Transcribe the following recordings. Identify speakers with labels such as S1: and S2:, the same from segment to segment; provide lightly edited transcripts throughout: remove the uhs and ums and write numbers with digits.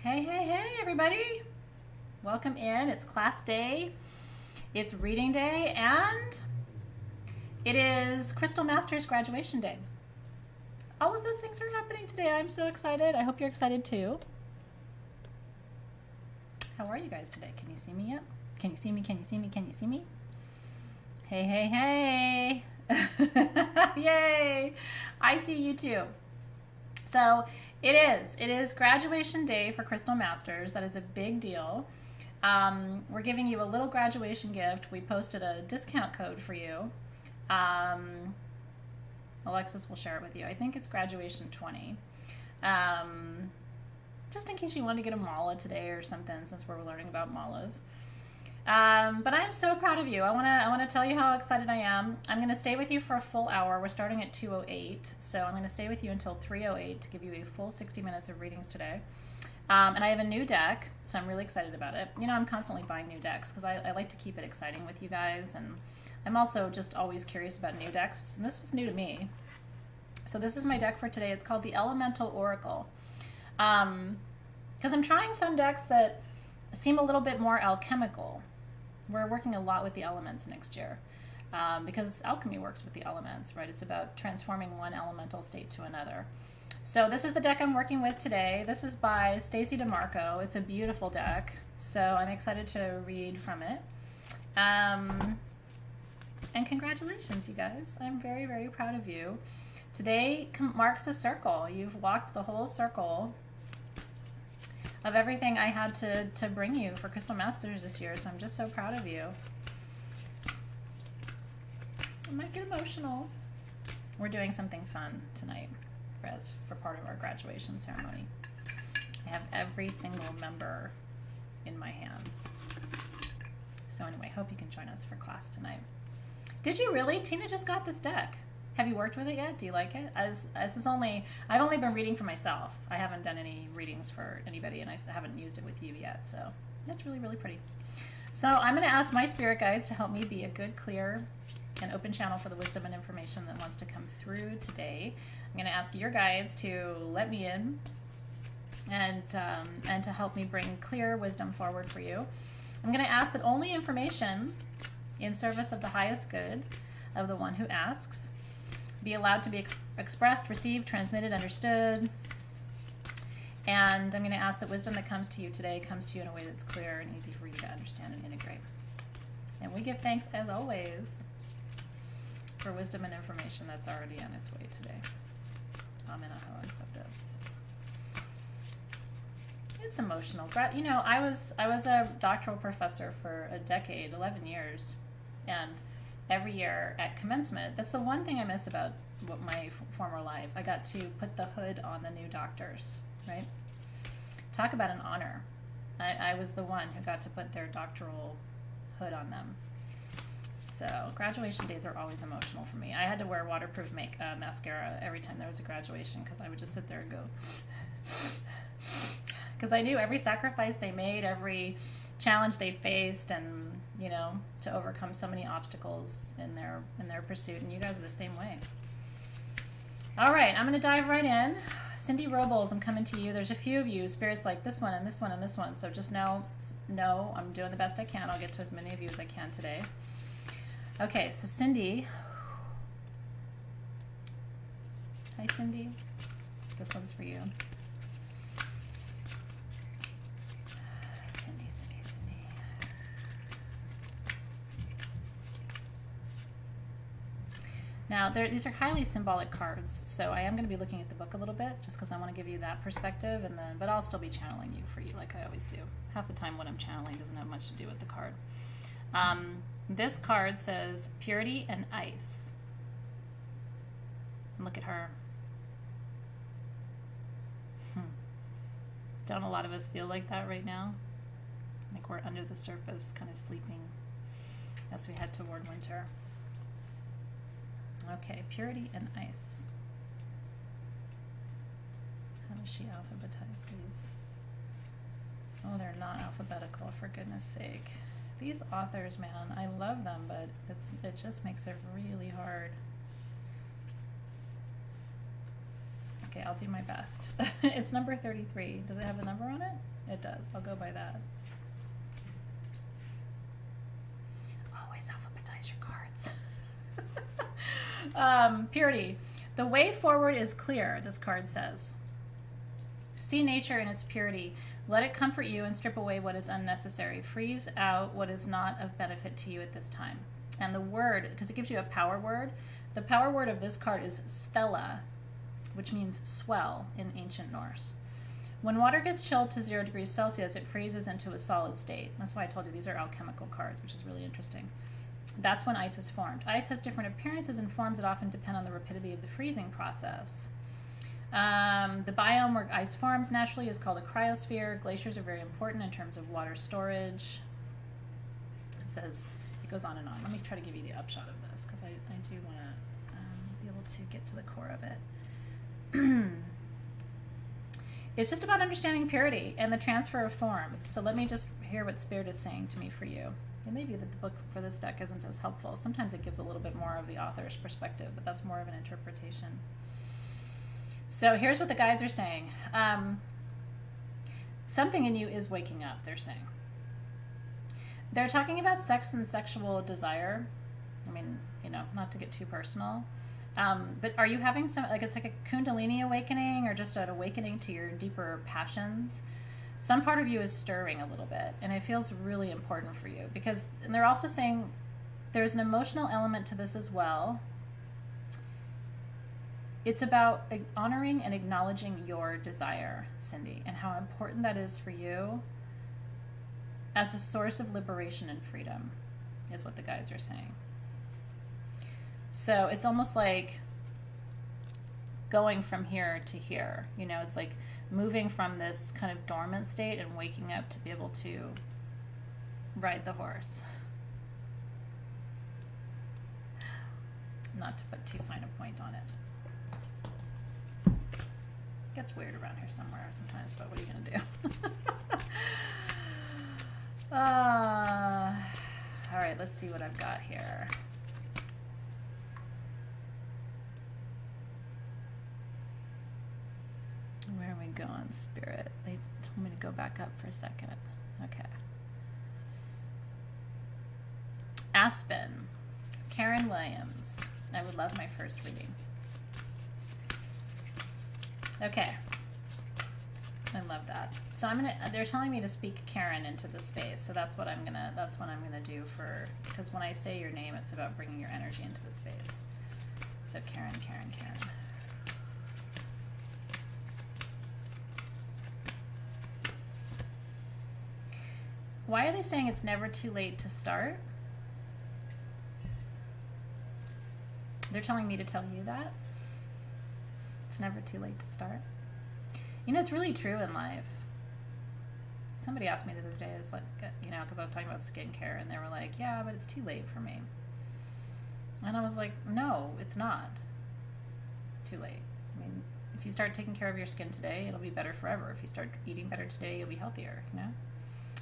S1: Hey, hey, hey, everybody. Welcome in. It's class day, it's reading day, and it is Crystal Masters graduation day. All of those things are happening today. I'm so excited. I hope you're excited too. How are you guys today? Can you see me yet? Can you see me? Can you see me? Can you see me? Hey, hey, hey. Yay. I see you too. So it is graduation day for Crystal Masters. That is a big deal. We're giving you a little graduation gift. We posted a discount code for you. Alexis will share it with you. I think it's graduation 20. Just in case you want to get a mala today or something, since we're learning about malas. But I'm so proud of you. I want to tell you how excited I am. I'm going to stay with you for a full hour. We're starting at 2:08, so I'm going to stay with you until 3:08 to give you a full 60 minutes of readings today. And I have a new deck, so I'm really excited about it. You know, I'm constantly buying new decks because I like to keep it exciting with you guys, and I'm also just always curious about new decks, and this was new to me. So this is my deck for today. It's called the Elemental Oracle. Because I'm trying some decks that seem a little bit more alchemical. We're working a lot with the elements next year because alchemy works with the elements, right? It's about transforming one elemental state to another. So this is the deck I'm working with today. This is by Stacey DeMarco. It's a beautiful deck, so I'm excited to read from it. And congratulations, you guys. I'm very, very proud of you. Today marks a circle. You've walked the whole circle of everything I had to bring you for Crystal Masters this year, so I'm just so proud of you. I might get emotional. We're doing something fun tonight for part of our graduation ceremony. I have every single member in my hands. So anyway, hope you can join us for class tonight. Did you really? Tina just got this deck. Have you worked with it yet? Do you like it? I've only been reading for myself. I haven't done any readings for anybody, and I haven't used it with you yet. So that's really, really pretty. So I'm going to ask my spirit guides to help me be a good, clear, and open channel for the wisdom and information that wants to come through today. I'm going to ask your guides to let me in and to help me bring clear wisdom forward for you. I'm going to ask that only information in service of the highest good of the one who asks be allowed to be expressed, received, transmitted, understood. And I'm going to ask that wisdom that comes to you today comes to you in a way that's clear and easy for you to understand and integrate. And we give thanks, as always, for wisdom and information that's already on its way today. Amen. This. It's emotional. You know, I was a doctoral professor for a decade, 11 years, and every year at commencement, that's the one thing I miss about my former life. I got to put the hood on the new doctors, right? Talk about an honor. I was the one who got to put their doctoral hood on them. So graduation days are always emotional for me. I had to wear waterproof mascara every time there was a graduation because I would just sit there and go. Because I knew every sacrifice they made, every challenge they faced, and you know, to overcome so many obstacles in their pursuit, and you guys are the same way. All right, I'm going to dive right in. Cindy Robles, I'm coming to you. There's a few of you, spirits like this one and this one and this one, so just know I'm doing the best I can. I'll get to as many of you as I can today. Okay, so Cindy. Hi, Cindy. This one's for you. Now, these are highly symbolic cards, so I am going to be looking at the book a little bit, just because I want to give you that perspective, but I'll still be channeling you for you, like I always do. Half the time what I'm channeling doesn't have much to do with the card. This card says purity and ice. And look at her. Don't a lot of us feel like that right now? Like we're under the surface, kind of sleeping as we head toward winter. Okay, purity and ice. How does she alphabetize these? Oh, they're not alphabetical, for goodness sake. These authors, man, I love them, but it just makes it really hard. Okay, I'll do my best. It's number 33. Does it have a number on it? It does. I'll go by that. Always alphabetize your cards. Purity. The way forward is clear, this card says. See nature in its purity. Let it comfort you and strip away what is unnecessary. Freeze out what is not of benefit to you at this time. And the word, because it gives you a power word, the power word of this card is Stella, which means swell in ancient Norse. When water gets chilled to 0 degrees Celsius, it freezes into a solid state. That's why I told you these are alchemical cards, which is really interesting. That's when ice is formed. Ice has different appearances and forms that often depend on the rapidity of the freezing process. The biome where ice forms naturally is called a cryosphere. Glaciers are very important in terms of water storage. It says, it goes on and on. Let me try to give you the upshot of this, because I do want to be able to get to the core of it. It's just about understanding purity and the transfer of form. So let me just hear what Spirit is saying to me for you. It may be that the book for this deck isn't as helpful. Sometimes it gives a little bit more of the author's perspective, but that's more of an interpretation. So here's what the guides are saying. Something in you is waking up, they're saying. They're talking about sex and sexual desire. I mean, you know, not to get too personal. But are you having some, like, it's like a Kundalini awakening or just an awakening to your deeper passions? Some part of you is stirring a little bit, and it feels really important for you because, and they're also saying there's an emotional element to this as well. It's about honoring and acknowledging your desire, Cindy, and how important that is for you as a source of liberation and freedom, is what the guides are saying. So it's almost like going from here to here. You know, it's like moving from this kind of dormant state and waking up to be able to ride the horse. Not to put too fine a point on it. Gets weird around here somewhere sometimes, but what are you gonna do? All right, let's see what I've got here. Where are we going, Spirit? They told me to go back up for a second. Okay. Aspen. Karen Williams. I would love my first reading. Okay. I love that. So I'm gonna, they're telling me to speak Karen into the space. So that's what I'm gonna do for, because when I say your name, it's about bringing your energy into the space. So Karen, Karen, Karen. Why are they saying it's never too late to start? They're telling me to tell you that. It's never too late to start. You know, it's really true in life. Somebody asked me the other day, it's like, you know, because I was talking about skincare, and they were like, yeah, but it's too late for me. And I was like, no, it's not too late. I mean, if you start taking care of your skin today, it'll be better forever. If you start eating better today, you'll be healthier, you know?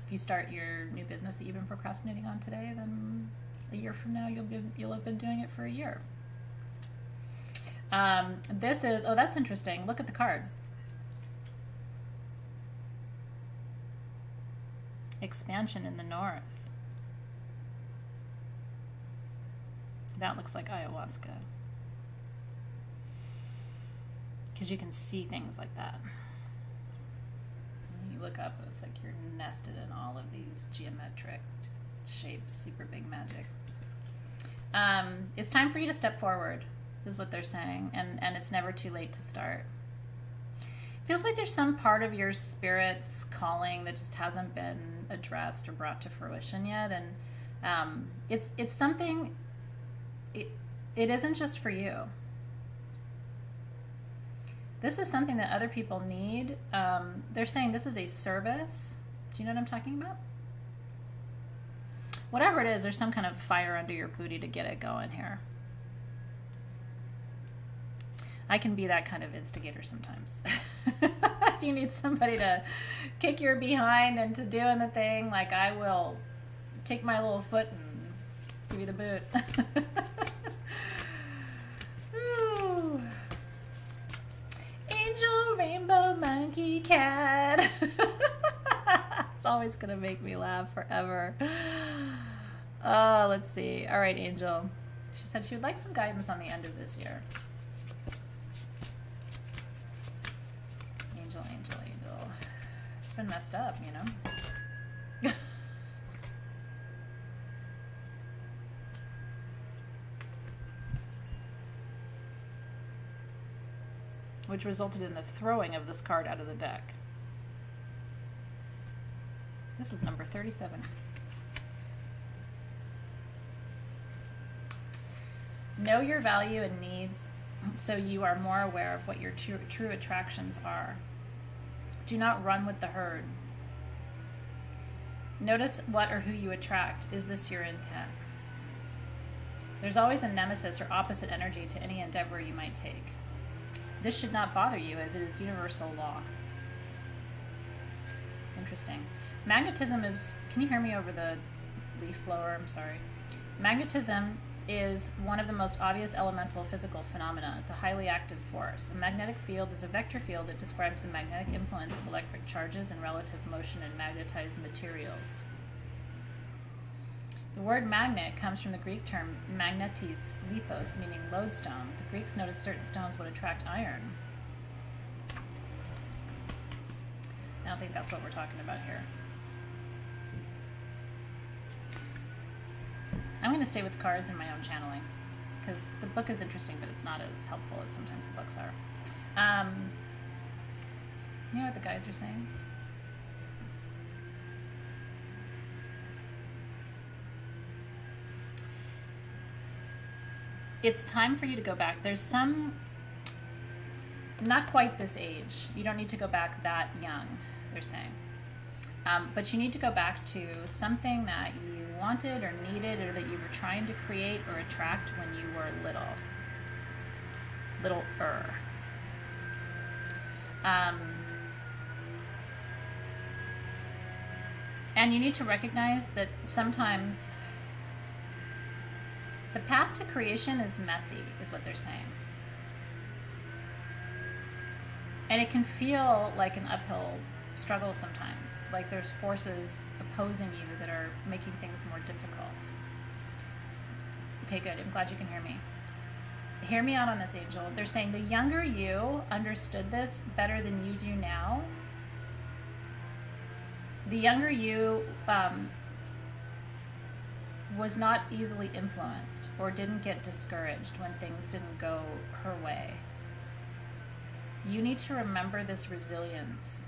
S1: If you start your new business that you've been procrastinating on today, then a year from now, you'll have been doing it for a year. This is, oh, that's interesting. Look at the card. Expansion in the north. That looks like ayahuasca. Because you can see things like that. And you look up and it's like you're nested in all of these geometric shapes, super big magic. It's time for you to step forward, is what they're saying, and it's never too late to start. Feels like there's some part of your spirit's calling that just hasn't been addressed or brought to fruition yet, and it's something. It isn't just for you. This is something that other people need. They're saying this is a service. Do you know what I'm talking about? Whatever it is, there's some kind of fire under your booty to get it going here. I can be that kind of instigator sometimes. If you need somebody to kick your behind into doing the thing, like, I will take my little foot and give you the boot. cat. It's always gonna make me laugh forever. Let's see. All right, Angel. She said she would like some guidance on the end of this year. Angel, Angel, Angel. It's been messed up, you know? Which resulted in the throwing of this card out of the deck. This is number 37. Know your value and needs so you are more aware of what your true attractions are. Do not run with the herd. Notice what or who you attract. Is this your intent? There's always a nemesis or opposite energy to any endeavor you might take. This should not bother you as it is universal law. Interesting. Magnetism is... Can you hear me over the leaf blower? I'm sorry. Magnetism is one of the most obvious elemental physical phenomena. It's a highly active force. A magnetic field is a vector field that describes the magnetic influence of electric charges and relative motion in magnetized materials. The word magnet comes from the Greek term magnetis, lithos, meaning lodestone. The Greeks noticed certain stones would attract iron. I don't think that's what we're talking about here. I'm going to stay with cards in my own channeling because the book is interesting, but it's not as helpful as sometimes the books are. You know what the guides are saying? It's time for you to go back. There's some, not quite this age. You don't need to go back that young, they're saying. But you need to go back to something that you wanted or needed or that you were trying to create or attract when you were littler. And you need to recognize that sometimes the path to creation is messy, is what they're saying. And it can feel like an uphill struggle sometimes, like there's forces opposing you that are making things more difficult. Okay, good. I'm glad you can hear me. Hear me out on this, Angel. They're saying the younger you understood this better than you do now. The younger you was not easily influenced or didn't get discouraged when things didn't go her way. You need to remember this resilience.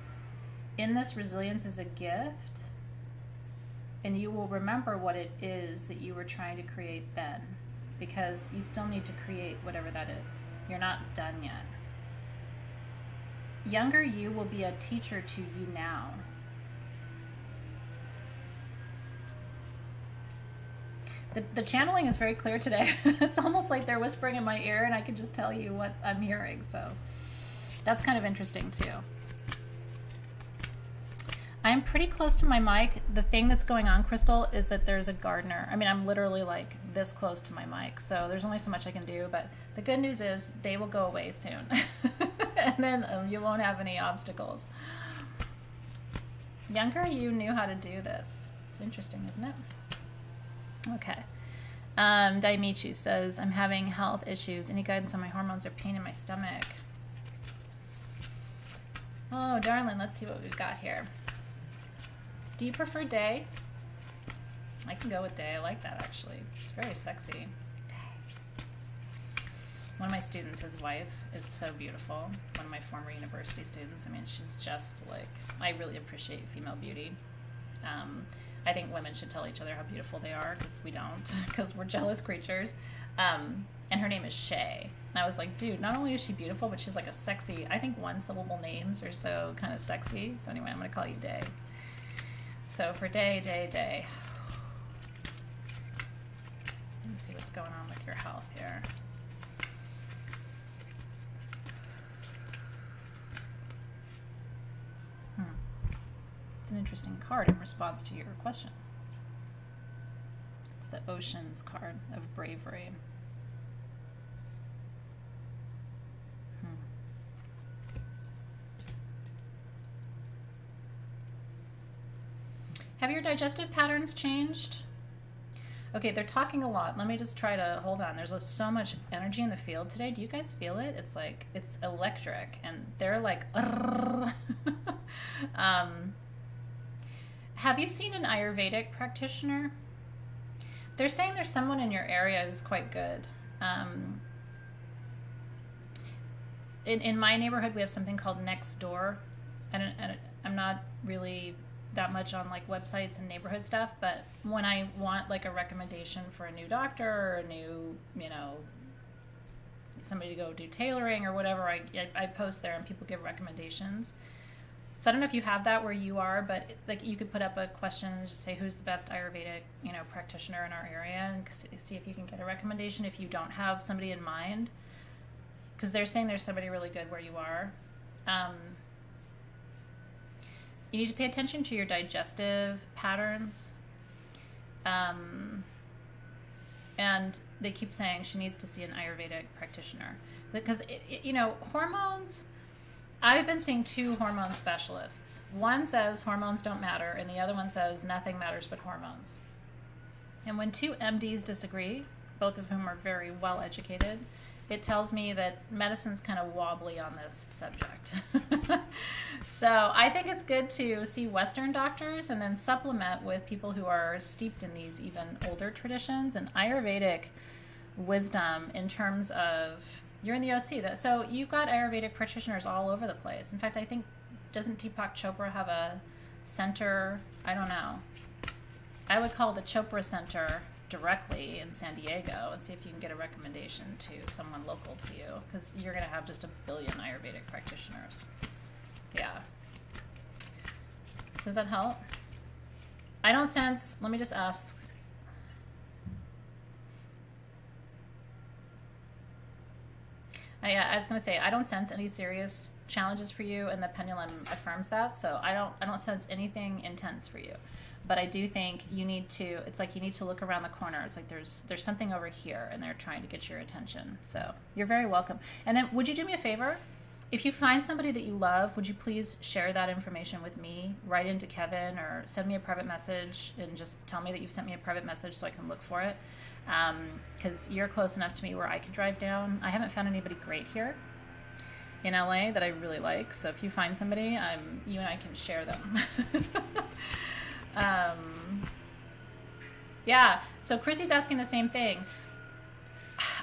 S1: In this resilience is a gift, and you will remember what it is that you were trying to create then, because you still need to create whatever that is. You're not done yet. Younger you will be a teacher to you now. The channeling is very clear today. It's almost like they're whispering in my ear and I can just tell you what I'm hearing. So that's kind of interesting too. I'm pretty close to my mic. The thing that's going on, Crystal, is that there's a gardener. I mean, I'm literally like this close to my mic. So there's only so much I can do. But the good news is they will go away soon. And then you won't have any obstacles. Younger you knew how to do this. It's interesting, isn't it? Okay. Daimichi says, I'm having health issues. Any guidance on my hormones or pain in my stomach? Oh, darling, let's see what we've got here. Do you prefer day? I can go with day. I like that, actually. It's very sexy. Day. One of my students, his wife, is so beautiful. One of my former university students. I mean, she's just like, I really appreciate female beauty. I think women should tell each other how beautiful they are, because we don't, because we're jealous creatures. And her name is Shay. And I was like, dude, not only is she beautiful, but she's like a sexy, I think one-syllable names are so kind of sexy. So anyway, I'm going to call you Day. So for Day. Let's see what's going on with your health here. An interesting card in response to your question. It's the Oceans card of bravery. Have your digestive patterns changed? Okay, they're talking a lot. Let me just try to hold on. There's so much energy in the field today. Do you guys feel it? It's like, it's electric, and they're like, have you seen an Ayurvedic practitioner? They're saying there's someone in your area who's quite good. In my neighborhood, we have something called Nextdoor. I'm not really that much on like websites and neighborhood stuff, but when I want like a recommendation for a new doctor or a new, somebody to go do tailoring or whatever, I post there and people give recommendations. So I don't know if you have that where you are, but like you could put up a question and just say who's the best Ayurvedic, practitioner in our area, and see if you can get a recommendation if you don't have somebody in mind, because they're saying there's somebody really good where you are. You need to pay attention to your digestive patterns. And they keep saying she needs to see an Ayurvedic practitioner. Because, hormones, I've been seeing 2 hormone specialists. One says hormones don't matter, and the other one says nothing matters but hormones. And when 2 MDs disagree, both of whom are very well educated, it tells me that medicine's kind of wobbly on this subject. So I think it's good to see Western doctors and then supplement with people who are steeped in these even older traditions and Ayurvedic wisdom in terms of, you're in the OC, so you've got Ayurvedic practitioners all over the place. In fact, I think, doesn't Deepak Chopra have a center? I don't know. I would call the Chopra Center directly in San Diego and see if you can get a recommendation to someone local to you, because you're going to have just a billion Ayurvedic practitioners. Yeah. Does that help? I don't sense, let me just ask. I was going to say, I don't sense any serious challenges for you, and the pendulum affirms that, so I don't sense anything intense for you. But I do think you need to, it's like you need to look around the corner. It's like there's something over here, and they're trying to get your attention. So you're very welcome. And then would you do me a favor? If you find somebody that you love, would you please share that information with me? Write into Kevin or send me a private message and just tell me that you've sent me a private message so I can look for it. Because you're close enough to me where I could drive down. I haven't found anybody great here in LA that I really like. So if you find somebody, you and I can share them. Yeah, so Chrissy's asking the same thing.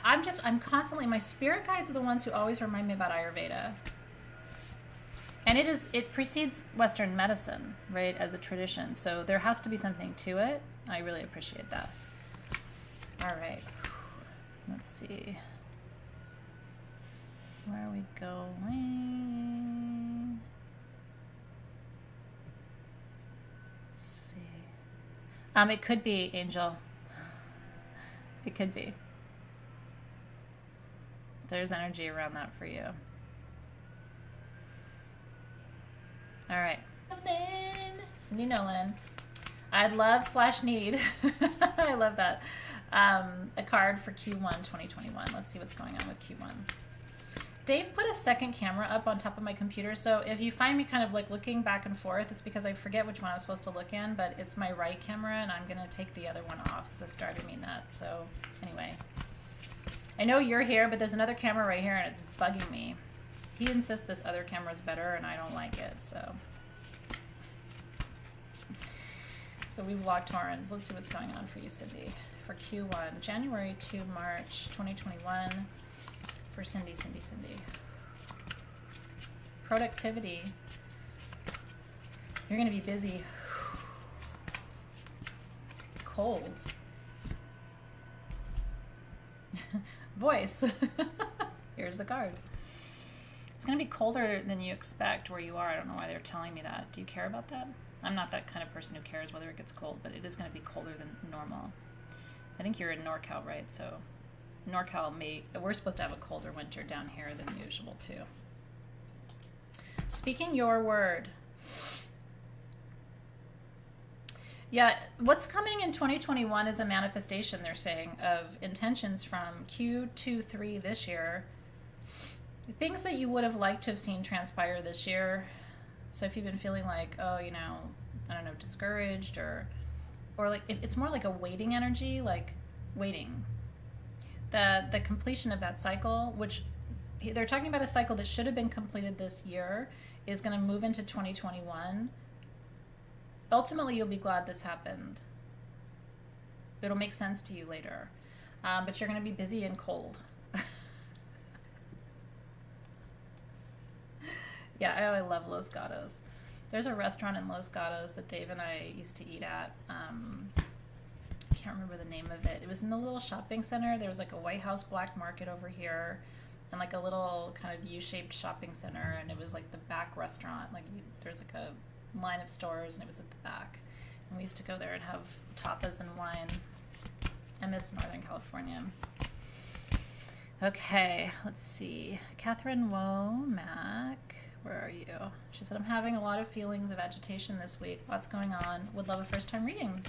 S1: I'm constantly, my spirit guides are the ones who always remind me about Ayurveda. And it precedes Western medicine, right, as a tradition. So there has to be something to it. I really appreciate that. All right, let's see. Where are we going? Let's see. It could be, Angel. It could be. There's energy around that for you. All right. Cindy Nolan. I'd love / need. I love that. A card for Q1 2021. Let's see what's going on with Q1. Dave put a second camera up on top of my computer, so if you find me kind of like looking back and forth, it's because I forget which one I'm supposed to look in, but it's my right camera, and I'm going to take the other one off because it's driving me nuts. So anyway, I know you're here, but there's another camera right here, and it's bugging me. He insists this other camera's better, and I don't like it, so we've locked horns. Let's see what's going on for you, Cindy, for Q1, January to March 2021. For Cindy. Productivity. You're going to be busy. Cold. Voice. Here's the card. It's going to be colder than you expect where you are. I don't know why they're telling me that. Do you care about that? I'm not that kind of person who cares whether it gets cold, but it is going to be colder than normal. I think you're in NorCal, right? So NorCal we're supposed to have a colder winter down here than usual too. Speaking your word. Yeah, what's coming in 2021 is a manifestation, they're saying, of intentions from Q2-3 this year. Things that you would have liked to have seen transpire this year. So if you've been feeling like, oh, I don't know, discouraged or like it's more like a waiting energy, like waiting. The completion of that cycle, which they're talking about a cycle that should have been completed this year, is going to move into 2021. Ultimately, you'll be glad this happened. It'll make sense to you later. But you're going to be busy and cold. Yeah, I love Los Gatos. There's a restaurant in Los Gatos that Dave and I used to eat at. I can't remember the name of it. It was in the little shopping center. There was like a White House black market over here and like a little kind of U-shaped shopping center, and it was like the back restaurant. Like there's like a line of stores, and it was at the back. And we used to go there and have tapas and wine. I miss Northern California. Okay, let's see. Catherine Womack, where are you? She said, I'm having a lot of feelings of agitation this week. Lots going on. Would love a first-time reading.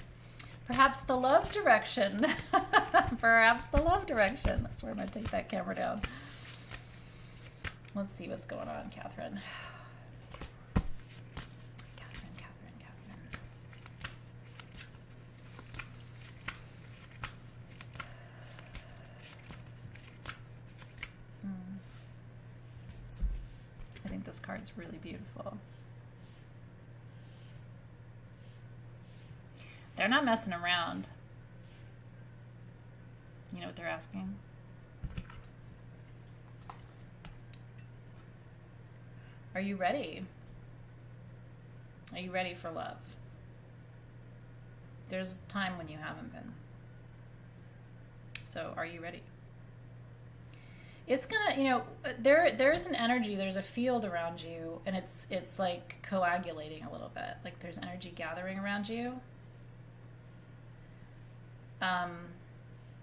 S1: Perhaps the love direction. Perhaps the love direction. I swear I'm going to take that camera down. Let's see what's going on, Catherine. I think this card's really beautiful. They're not messing around. You know what they're asking? Are you ready? Are you ready for love? There's a time when you haven't been. So are you ready? It's gonna, you know, there's an energy, there's a field around you, and it's like coagulating a little bit. Like there's energy gathering around you.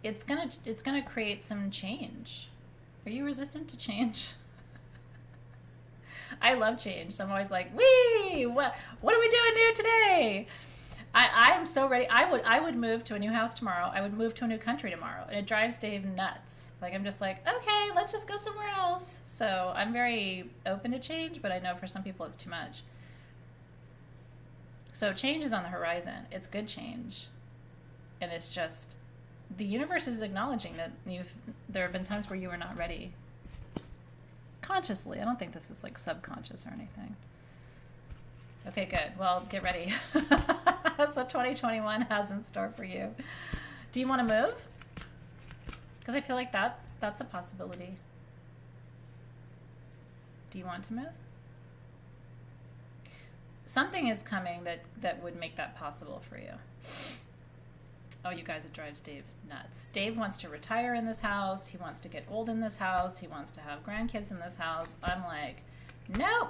S1: It's gonna create some change. Are you resistant to change? I love change. So I'm always like, wee, what are we doing new today? I'm so ready. I would move to a new house tomorrow. I would move to a new country tomorrow. And it drives Dave nuts. Like, I'm just like, okay, let's just go somewhere else. So I'm very open to change, but I know for some people it's too much. So change is on the horizon. It's good change. And it's just, the universe is acknowledging that there have been times where you were not ready. Consciously. I don't think this is like subconscious or anything. Okay, good. Well, get ready. That's what 2021 has in store for you. Do you want to move? Because I feel like that's a possibility. Do you want to move? Something is coming that would make that possible for you. Oh, you guys, it drives Dave nuts. Dave wants to retire in this house. He wants to get old in this house. He wants to have grandkids in this house. I'm like, nope.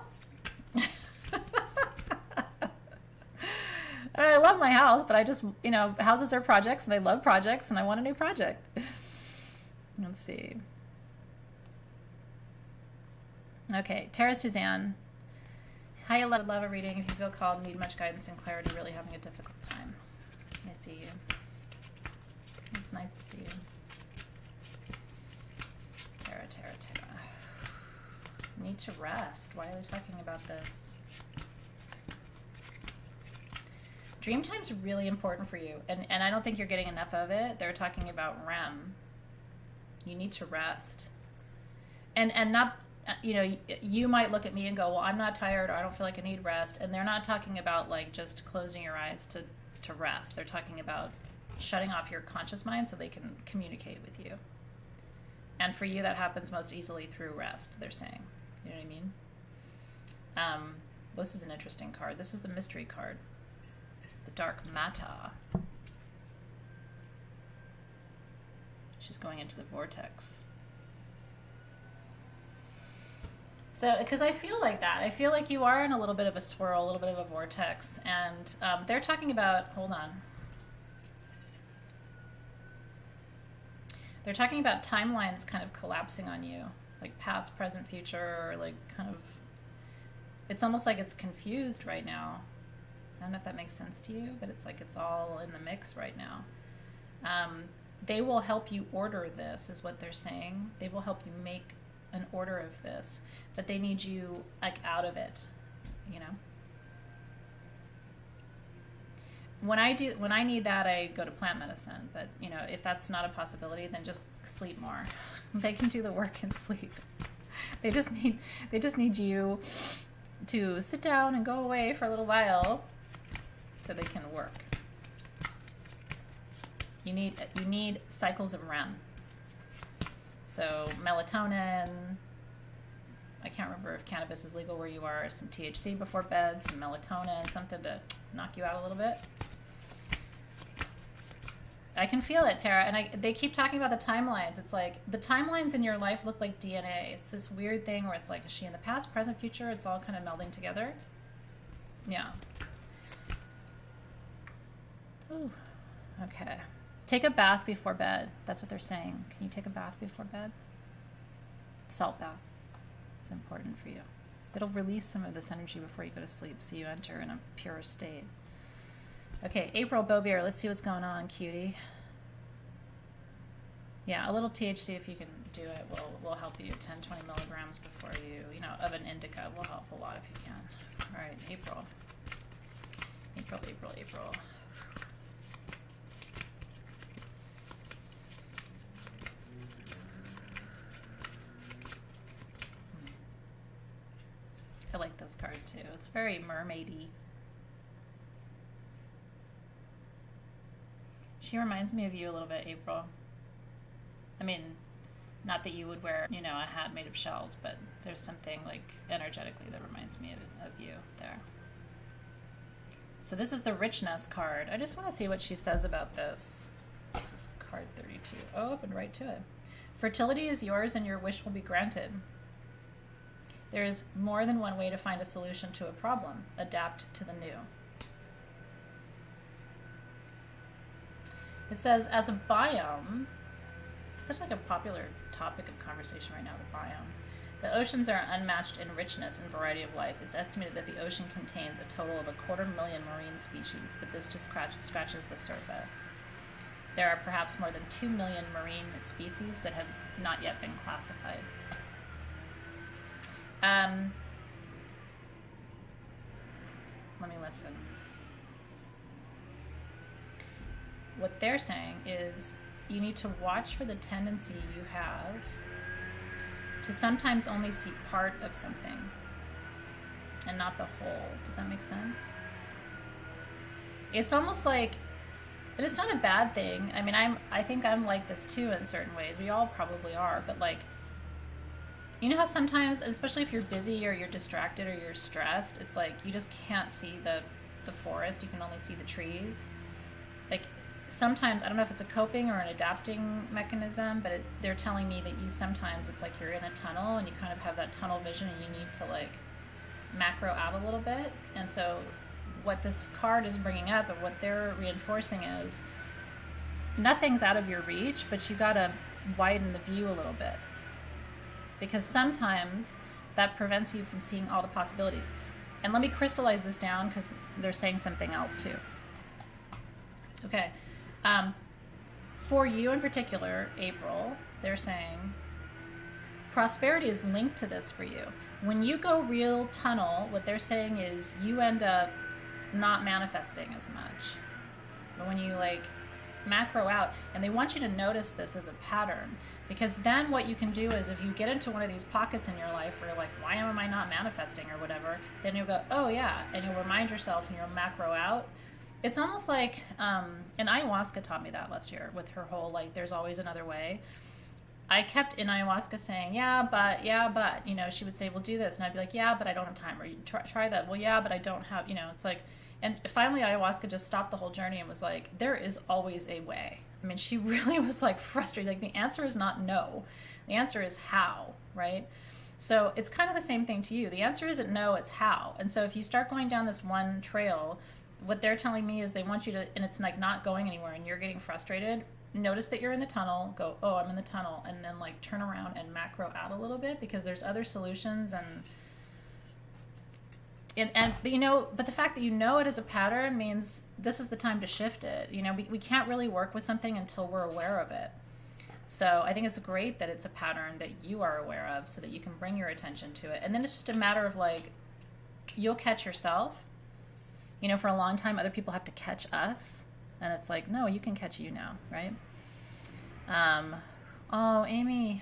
S1: I love my house, but I just, you know, houses are projects, and I love projects, and I want a new project. Let's see. Okay, Tara Suzanne. Hi, love a reading. If you feel called, need much guidance and clarity, really having a difficult time. I see you. It's nice to see you. Tara. Need to rest. Why are they talking about this? Dream time's really important for you, and I don't think you're getting enough of it. They're talking about REM. You need to rest. And not, you know, you might look at me and go, well, I'm not tired, or I don't feel like I need rest. And they're not talking about like just closing your eyes to rest. They're talking about shutting off your conscious mind so they can communicate with you. And for you, that happens most easily through rest, they're saying. You know what I mean? This is an interesting card. This is the mystery card. The dark matter. She's going into the vortex. So, because I feel like that. I feel like you are in a little bit of a swirl, a little bit of a vortex. And they're talking about, hold on. They're talking about timelines kind of collapsing on you. Like past, present, future, or like kind of, it's almost like it's confused right now. I don't know if that makes sense to you, but it's like it's all in the mix right now. They will help you order this, is what they're saying. They will help you make an order of this, but they need you like out of it, you know? when I need that, I go to plant medicine. But you know, if that's not a possibility, then just sleep more. They can do the work and sleep. They just need you to sit down and go away for a little while so they can work. You need cycles of REM. So melatonin, I can't remember if cannabis is legal where you are, some THC before bed, some melatonin, something to knock you out a little bit. I can feel it, Tara, and they keep talking about the timelines. It's like the timelines in your life look like DNA. It's this weird thing where it's like, is she in the past, present, future? It's all kind of melding together. Yeah. Ooh. Okay. Take a bath before bed. That's what they're saying. Can you take a bath before bed? Salt bath is important for you. It'll release some of this energy before you go to sleep, so you enter in a pure state. Okay, April Beaubier, let's see what's going on, cutie. Yeah, a little THC, if you can do it, will help you. 10, 20 milligrams before you know, of an indica will help a lot if you can. All right, April. April. I like this card too. It's very mermaidy. She reminds me of you a little bit, April. I mean, not that you would wear, you know, a hat made of shells, but there's something like energetically that reminds me of you there. So this is the richness card. I just want to see what she says about this. This is card 32. Oh, opened right to it. Fertility is yours and your wish will be granted. There is more than one way to find a solution to a problem. Adapt to the new. It says, as a biome, it's such like a popular topic of conversation right now, the biome. The oceans are unmatched in richness and variety of life. It's estimated that the ocean contains a total of 250,000 marine species, but this just scratches the surface. There are perhaps more than 2 million marine species that have not yet been classified. Let me listen. What they're saying is you need to watch for the tendency you have to sometimes only see part of something and not the whole. Does that make sense? It's almost like, and it's not a bad thing. I mean, I think I'm like this too in certain ways. We all probably are, but like, you know how sometimes, especially if you're busy or you're distracted or you're stressed, it's like you just can't see the forest. You can only see the trees. Like sometimes, I don't know if it's a coping or an adapting mechanism, but they're telling me that sometimes it's like you're in a tunnel and you kind of have that tunnel vision and you need to like macro out a little bit. And so what this card is bringing up and what they're reinforcing is nothing's out of your reach, but you got to widen the view a little bit. Because sometimes that prevents you from seeing all the possibilities. And let me crystallize this down because they're saying something else too. Okay. For you in particular, April, they're saying prosperity is linked to this for you. When you go real tunnel, what they're saying is you end up not manifesting as much. But when you like macro out, and they want you to notice this as a pattern, because then what you can do is if you get into one of these pockets in your life where you're like, why am I not manifesting or whatever, then you'll go, oh yeah, and you'll remind yourself and you'll macro out. It's almost like, and ayahuasca taught me that last year with her whole, like, there's always another way. I kept in ayahuasca saying, yeah, but, you know, she would say, well, do this. And I'd be like, yeah, but I don't have time. Or you try that. Well, yeah, but I don't have, you know, it's like, and finally ayahuasca just stopped the whole journey and was like, there is always a way. I mean, she really was like frustrated. Like the answer is not no. The answer is how, right? So it's kind of the same thing to you. The answer isn't no, it's how. And so if you start going down this one trail, what they're telling me is they want you to, and it's like not going anywhere and you're getting frustrated, notice that you're in the tunnel, go, oh, I'm in the tunnel, and then like turn around and macro out a little bit because there's other solutions but you know, but the fact that you know it as a pattern means this is the time to shift it. You know, we can't really work with something until we're aware of it. So I think it's great that it's a pattern that you are aware of so that you can bring your attention to it. And then it's just a matter of like, you'll catch yourself You know, for a long time, other people have to catch us. And it's like, no, you can catch you now, right? Oh, Amy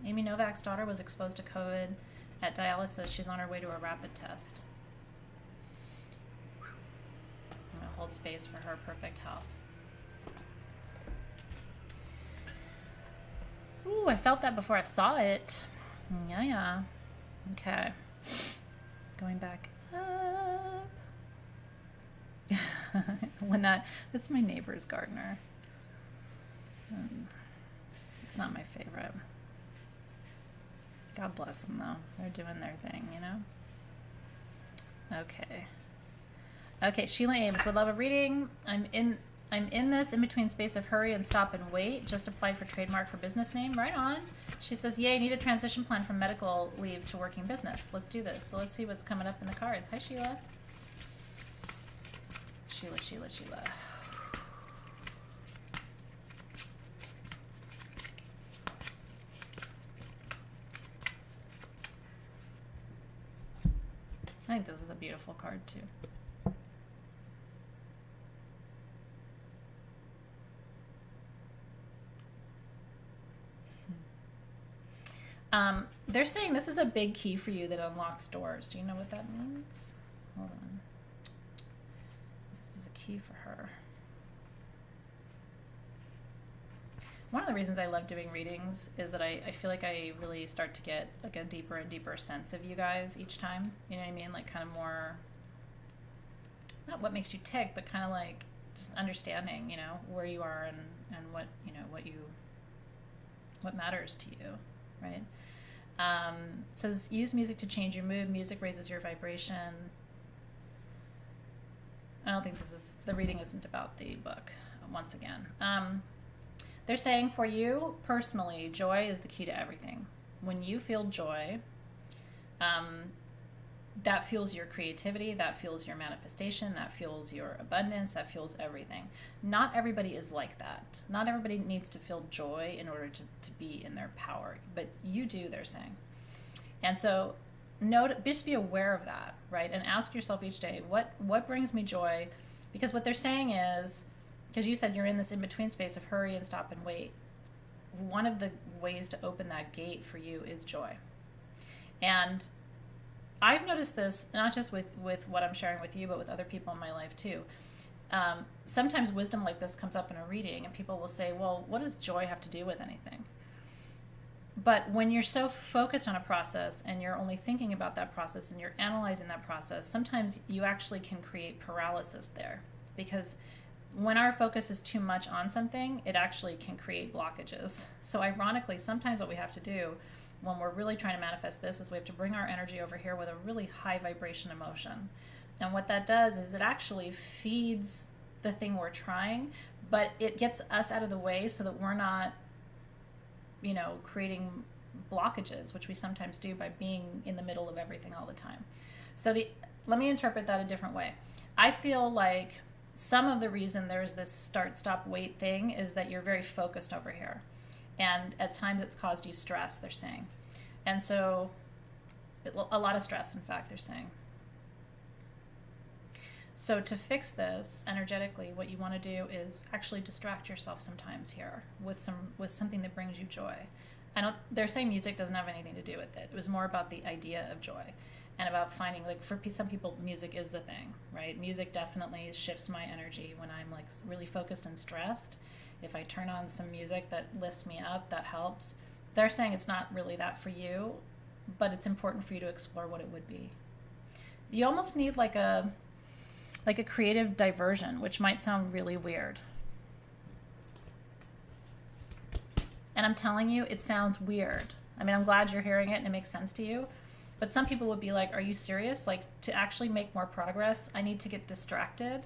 S1: Novak's daughter was exposed to COVID at dialysis. She's on her way to a rapid test. I'm going to hold space for her perfect health. Ooh, I felt that before I saw it. Yeah. Okay. Going back up. That's my neighbor's gardener. It's not my favorite. God bless them, though. They're doing their thing, you know? Okay, Sheila Ames would love a reading. I'm in this in-between space of hurry and stop and wait. Just applied for trademark for business name. Right on. She says, yay, need a transition plan from medical leave to working business. Let's do this. So let's see what's coming up in the cards. Hi, Sheila. Sheila. I think this is a beautiful card, too. They're saying this is a big key for you that unlocks doors. Do you know what that means? Hold on. This is a key for her. One of the reasons I love doing readings is that I feel like I really start to get like a deeper and deeper sense of you guys each time. You know what I mean? Like kind of more, not what makes you tick, but kind of like just understanding, you know, where you are and what, you know, what matters to you, right? It says use music to change your mood. Music raises your vibration. I don't think the reading isn't about the book, once again. They're saying for you personally, joy is the key to everything. When you feel joy, that fuels your creativity, that fuels your manifestation, that fuels your abundance, that fuels everything. Not everybody is like that. Not everybody needs to feel joy in order to be in their power, but you do, they're saying. And so just be aware of that, right? And ask yourself each day, what brings me joy? Because what they're saying is, because you said you're in this in-between space of hurry and stop and wait, one of the ways to open that gate for you is joy. And I've noticed this not just with what I'm sharing with you, but with other people in my life too. Sometimes wisdom like this comes up in a reading and people will say, well, what does joy have to do with anything? But when you're so focused on a process and you're only thinking about that process and you're analyzing that process, sometimes you actually can create paralysis there. Because when our focus is too much on something, it actually can create blockages. So ironically, sometimes what we have to do when we're really trying to manifest this is we have to bring our energy over here with a really high vibration emotion. And what that does is it actually feeds the thing we're trying, but it gets us out of the way so that we're not, you know, creating blockages, which we sometimes do by being in the middle of everything all the time. So let me interpret that a different way. I feel like some of the reason there's this start, stop, wait thing is that you're very focused over here. And at times it's caused you stress, they're saying. And so, a lot of stress, in fact, they're saying. So to fix this energetically, what you want to do is actually distract yourself sometimes here with something that brings you joy. They're saying music doesn't have anything to do with it. It was more about the idea of joy and about finding, like, for some people, music is the thing, right? Music definitely shifts my energy when I'm like really focused and stressed. If I turn on some music that lifts me up, that helps. They're saying it's not really that for you, but it's important for you to explore what it would be. You almost need like a creative diversion, which might sound really weird. And I'm telling you, it sounds weird. I mean, I'm glad you're hearing it and it makes sense to you. But some people would be like, are you serious? Like, to actually make more progress, I need to get distracted.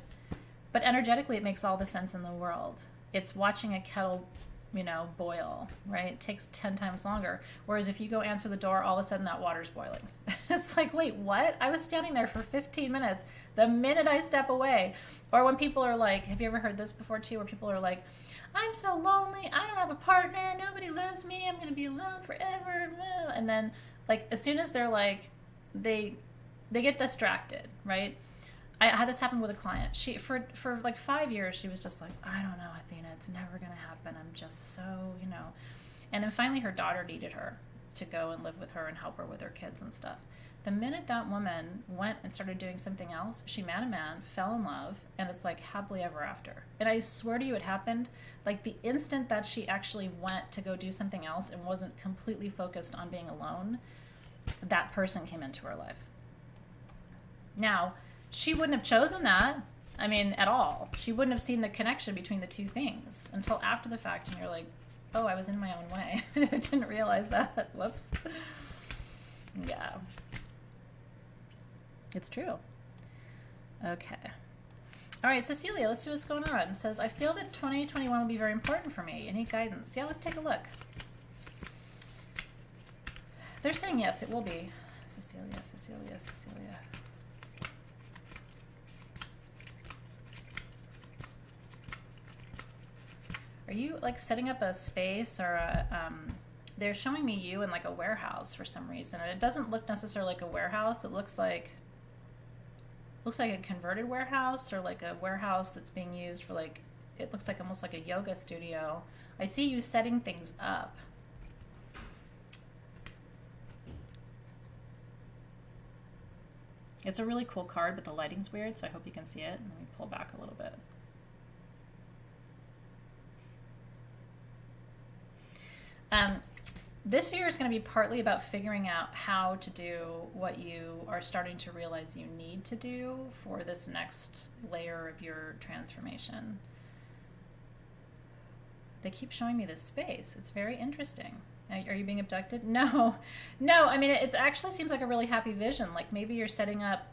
S1: But energetically, it makes all the sense in the world. It's watching a kettle, you know, boil, right? It takes 10 times longer. Whereas if you go answer the door, all of a sudden that water's boiling. It's like, wait, what? I was standing there for 15 minutes. The minute I step away. Or when people are like, have you ever heard this before too, where people are like, I'm so lonely. I don't have a partner. Nobody loves me. I'm going to be alone forever. And then, like, as soon as they're like, they get distracted, right? I had this happen with a client. She for like 5 years she was just like, I don't know, Athena, it's never gonna happen. I'm just so, you know. And then finally her daughter needed her to go and live with her and help her with her kids and stuff. The minute that woman went and started doing something else, she met a man, fell in love, and it's like happily ever after. And I swear to you, it happened like the instant that she actually went to go do something else and wasn't completely focused on being alone, that person came into her life. Now, she wouldn't have chosen that, I mean, at all. She wouldn't have seen the connection between the two things until after the fact, and you're like, oh, I was in my own way. I didn't realize that. Whoops. Yeah. It's true. Okay. All right, Cecilia, let's see what's going on. It says, I feel that 2021 will be very important for me. Any guidance? Yeah, let's take a look. They're saying yes, it will be. Cecilia, Cecilia, Cecilia. Are you like setting up a space or a, they're showing me you in like a warehouse for some reason. And it doesn't look necessarily like a warehouse. It looks like a converted warehouse or like a warehouse that's being used for like, it looks like almost like a yoga studio. I see you setting things up. It's a really cool card, but the lighting's weird, so I hope you can see it. Let me pull back a little bit. This year is going to be partly about figuring out how to do what you are starting to realize you need to do for this next layer of your transformation. They keep showing me this space. It's very interesting. Are you being abducted? No. No, I mean, it actually seems like a really happy vision. Like maybe you're setting up...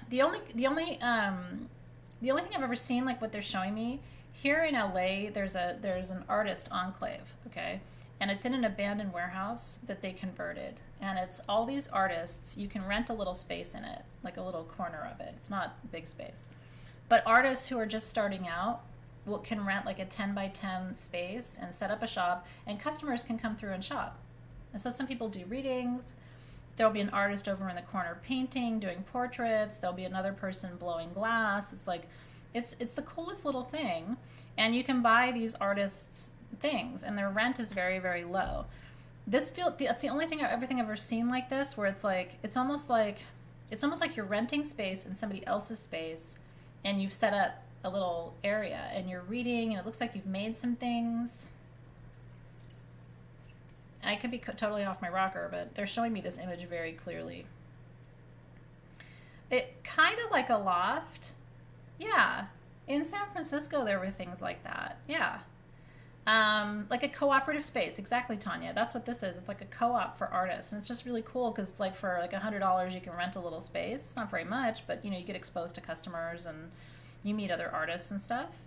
S1: The only thing I've ever seen, like what they're showing me, here in LA, there's an artist enclave, okay? And it's in an abandoned warehouse that they converted. And it's all these artists. You can rent a little space in it, like a little corner of it. It's not big space. But artists who are just starting out can rent like a 10 by 10 space and set up a shop, and customers can come through and shop. And so some people do readings. There'll be an artist over in the corner painting, doing portraits. There'll be another person blowing glass. It's like, it's the coolest little thing. And you can buy these artists' things, and their rent is very, very low. That's the only thing everything I've ever seen like this, where it's almost like you're renting space in somebody else's space, and you've set up a little area, and you're reading, and it looks like you've made some things. I could be totally off my rocker, but they're showing me this image very clearly. It kind of like a loft. Yeah. In San Francisco, there were things like that. Yeah. Like a cooperative space. Exactly, Tanya. That's what this is. It's like a co-op for artists. And it's just really cool because like for like $100, you can rent a little space. It's not very much, but you know, you get exposed to customers and you meet other artists and stuff.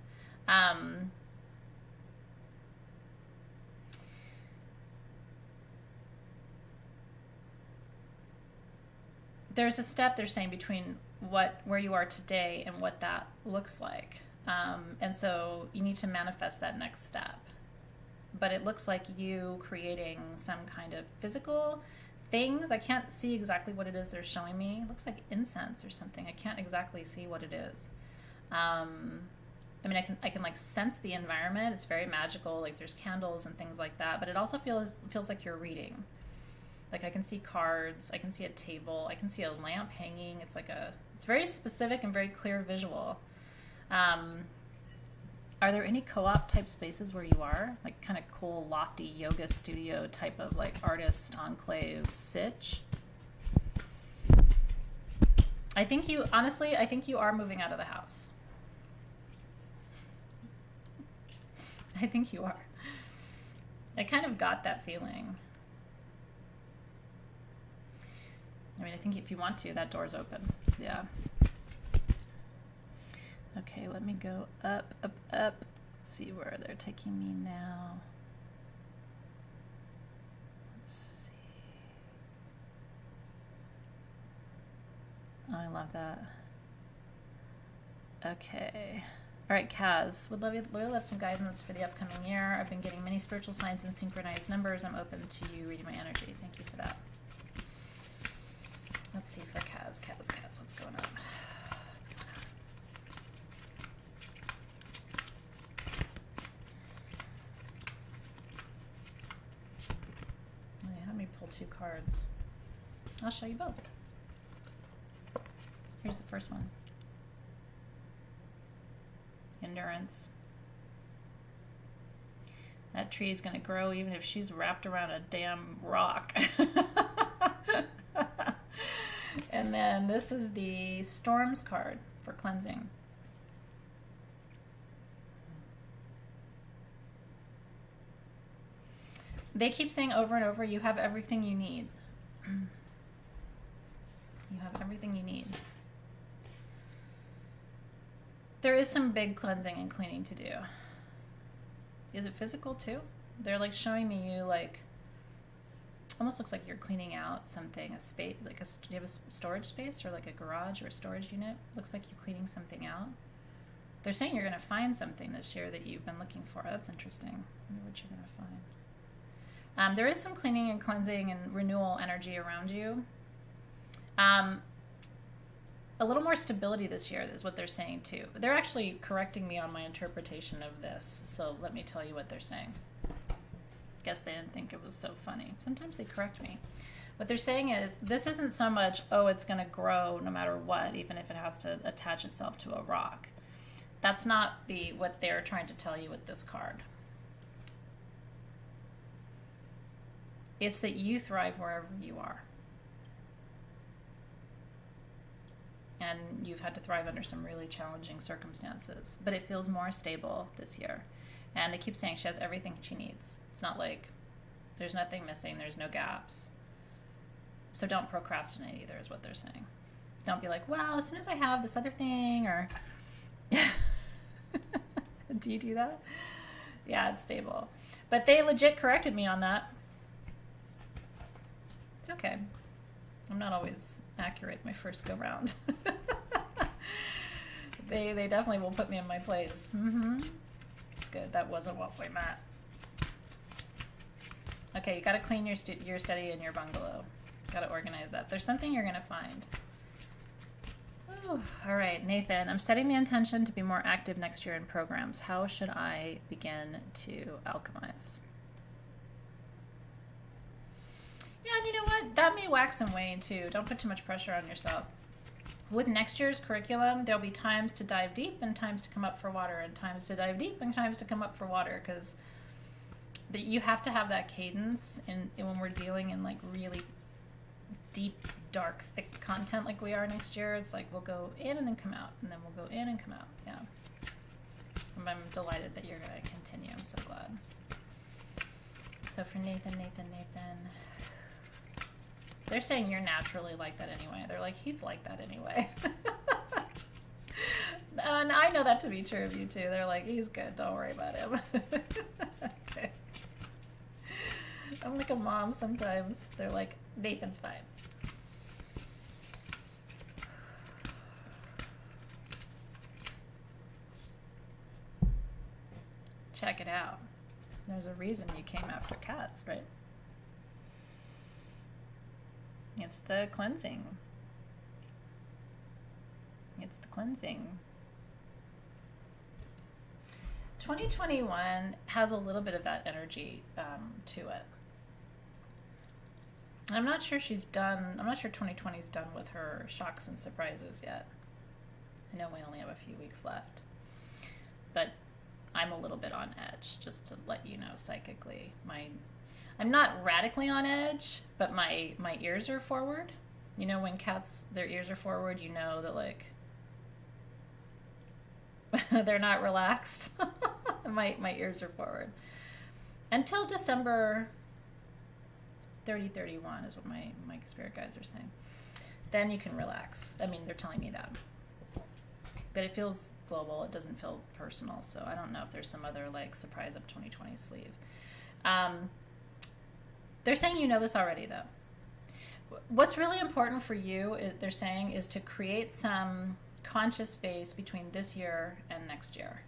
S1: There's a step, they're saying, between where you are today and what that looks like. And so you need to manifest that next step. But it looks like you creating some kind of physical things. I can't see exactly what it is they're showing me. It looks like incense or something. I can't exactly see what it is. I mean, I can like sense the environment. It's very magical. Like there's candles and things like that. But it also feels like you're reading. Like I can see cards, I can see a table, I can see a lamp hanging. It's very specific and very clear visual. Are there any co-op type spaces where you are? Like kind of cool, lofty yoga studio type of like artist enclave sitch? I think you are moving out of the house. I think you are. I kind of got that feeling. I mean, I think if you want to, that door's open. Yeah. Okay, let me go up, up, up. Let's see where they're taking me now. Let's see. Oh, I love that. Okay. All right, Kaz, would love some guidance for the upcoming year. I've been getting many spiritual signs and synchronized numbers. I'm open to you reading my energy. Thank you for that. Let's see for Kaz, what's going on? pull 2 cards. I'll show you both. Here's the first one. Endurance. That tree is going to grow even if she's wrapped around a damn rock. And then this is the Storms card for cleansing. They keep saying over and over, you have everything you need. You have everything you need. There is some big cleansing and cleaning to do. Is it physical too? They're like showing me you like, almost looks like you're cleaning out something, a space, like do you have a storage space or like a garage or a storage unit? Looks like you're cleaning something out. They're saying you're going to find something this year that you've been looking for. That's interesting. I wonder what you're going to find. There is some cleaning and cleansing and renewal energy around you. A little more stability this year is what they're saying too. They're actually correcting me on my interpretation of this, so let me tell you what they're saying. Guess they didn't think it was so funny. Sometimes they correct me. What they're saying is, this isn't so much, oh, it's going to grow no matter what, even if it has to attach itself to a rock. That's not what they're trying to tell you with this card. It's that you thrive wherever you are. And you've had to thrive under some really challenging circumstances. But it feels more stable this year. And they keep saying she has everything she needs. It's not like there's nothing missing, there's no gaps. So don't procrastinate either, is what they're saying. Don't be like, well, as soon as I have this other thing, or... Do you do that? Yeah, it's stable. But they legit corrected me on that. It's okay. I'm not always accurate my first go round. They definitely will put me in my place. It's good. That wasn't what we meant. Okay, you got to clean your study and your bungalow. Got to organize that. There's something you're going to find. Ooh, all right, Nathan, I'm setting the intention to be more active next year in programs. How should I begin to alchemize? Yeah, and you know what? That may wax and wane too. Don't put too much pressure on yourself. With next year's curriculum, there'll be times to dive deep and times to come up for water, and times to dive deep and times to come up for water, because you have to have that cadence when we're dealing in like really deep, dark, thick content like we are next year. It's like we'll go in and then come out, and then we'll go in and come out. Yeah. And I'm delighted that you're going to continue. I'm so glad. So for Nathan. They're saying you're naturally like that anyway. They're like, he's like that anyway. And I know that to be true of you too. They're like, he's good. Don't worry about him. Okay. I'm like a mom sometimes. They're like, Nathan's fine. Check it out. There's a reason you came after cats, right? It's the cleansing. It's the cleansing. 2021 has a little bit of that energy to it. I'm not sure she's done, I'm not sure 2020's done with her shocks and surprises yet. I know we only have a few weeks left. But I'm a little bit on edge, just to let you know psychically. I'm not radically on edge, but my ears are forward. You know, when cats, their ears are forward, you know that, like, they're not relaxed. My ears are forward. Until December 31 is what my spirit guides are saying. Then you can relax. I mean, they're telling me that. But it feels global. It doesn't feel personal. So I don't know if there's some other, like, surprise up 2020 sleeve. They're saying you know this already, though. What's really important for you, they're saying, is to create some conscious space between this year and next year.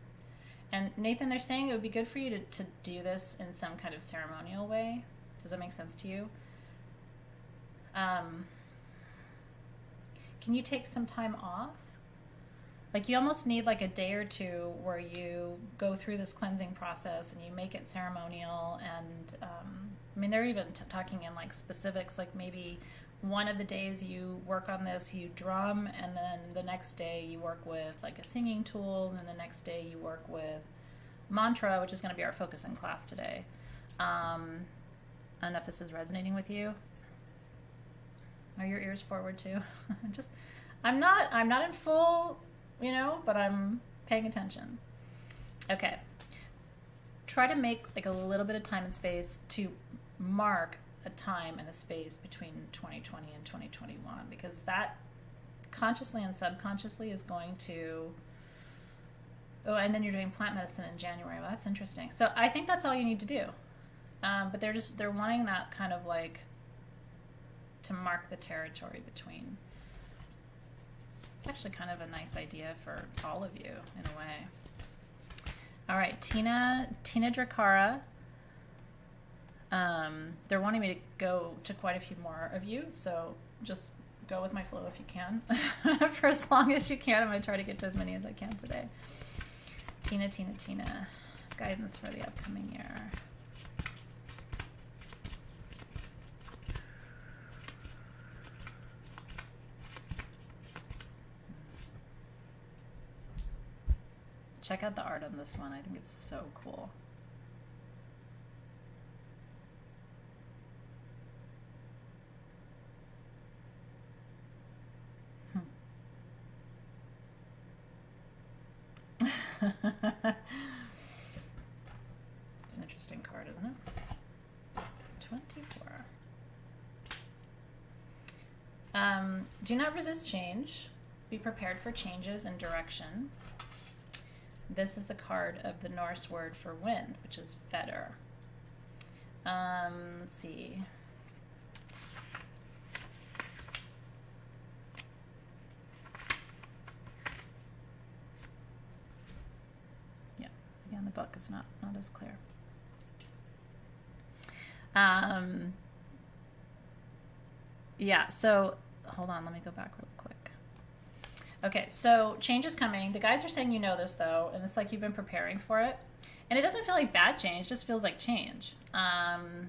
S1: And Nathan, they're saying it would be good for you to do this in some kind of ceremonial way. Does that make sense to you? Can you take some time off? Like, you almost need like a day or two where you go through this cleansing process and you make it ceremonial, and I mean, they're even talking in like specifics, like maybe one of the days you work on this, you drum, and then the next day you work with like a singing tool, and then the next day you work with mantra, which is going to be our focus in class today. I don't know if this is resonating with you. Are your ears forward too? I'm not in full, but I'm paying attention. Okay. Try to make like a little bit of time and space to mark a time and a space between 2020 and 2021, because that consciously and subconsciously is going to... Oh, and then you're doing plant medicine in January. Well, that's interesting. So I think that's all you need to do. But they're wanting that kind of like to mark the territory between. It's actually kind of a nice idea for all of you in a way. All right, Tina Dracara. They're wanting me to go to quite a few more of you, so just go with my flow if you can. For as long as you can. I'm going to try to get to as many as I can today. Tina. Guidance for the upcoming year. Check out the art on this one. I think it's so cool. It's an interesting card, isn't it? 24. Do not resist change. Be prepared for changes in direction. This is the card of the Norse word for wind, which is Vedr. Let's see. Yeah, again, the book is not as clear. Yeah, so hold on, let me go back real quick. Okay, so change is coming. The guides are saying you know this, though, and it's like you've been preparing for it. And it doesn't feel like bad change, it just feels like change. And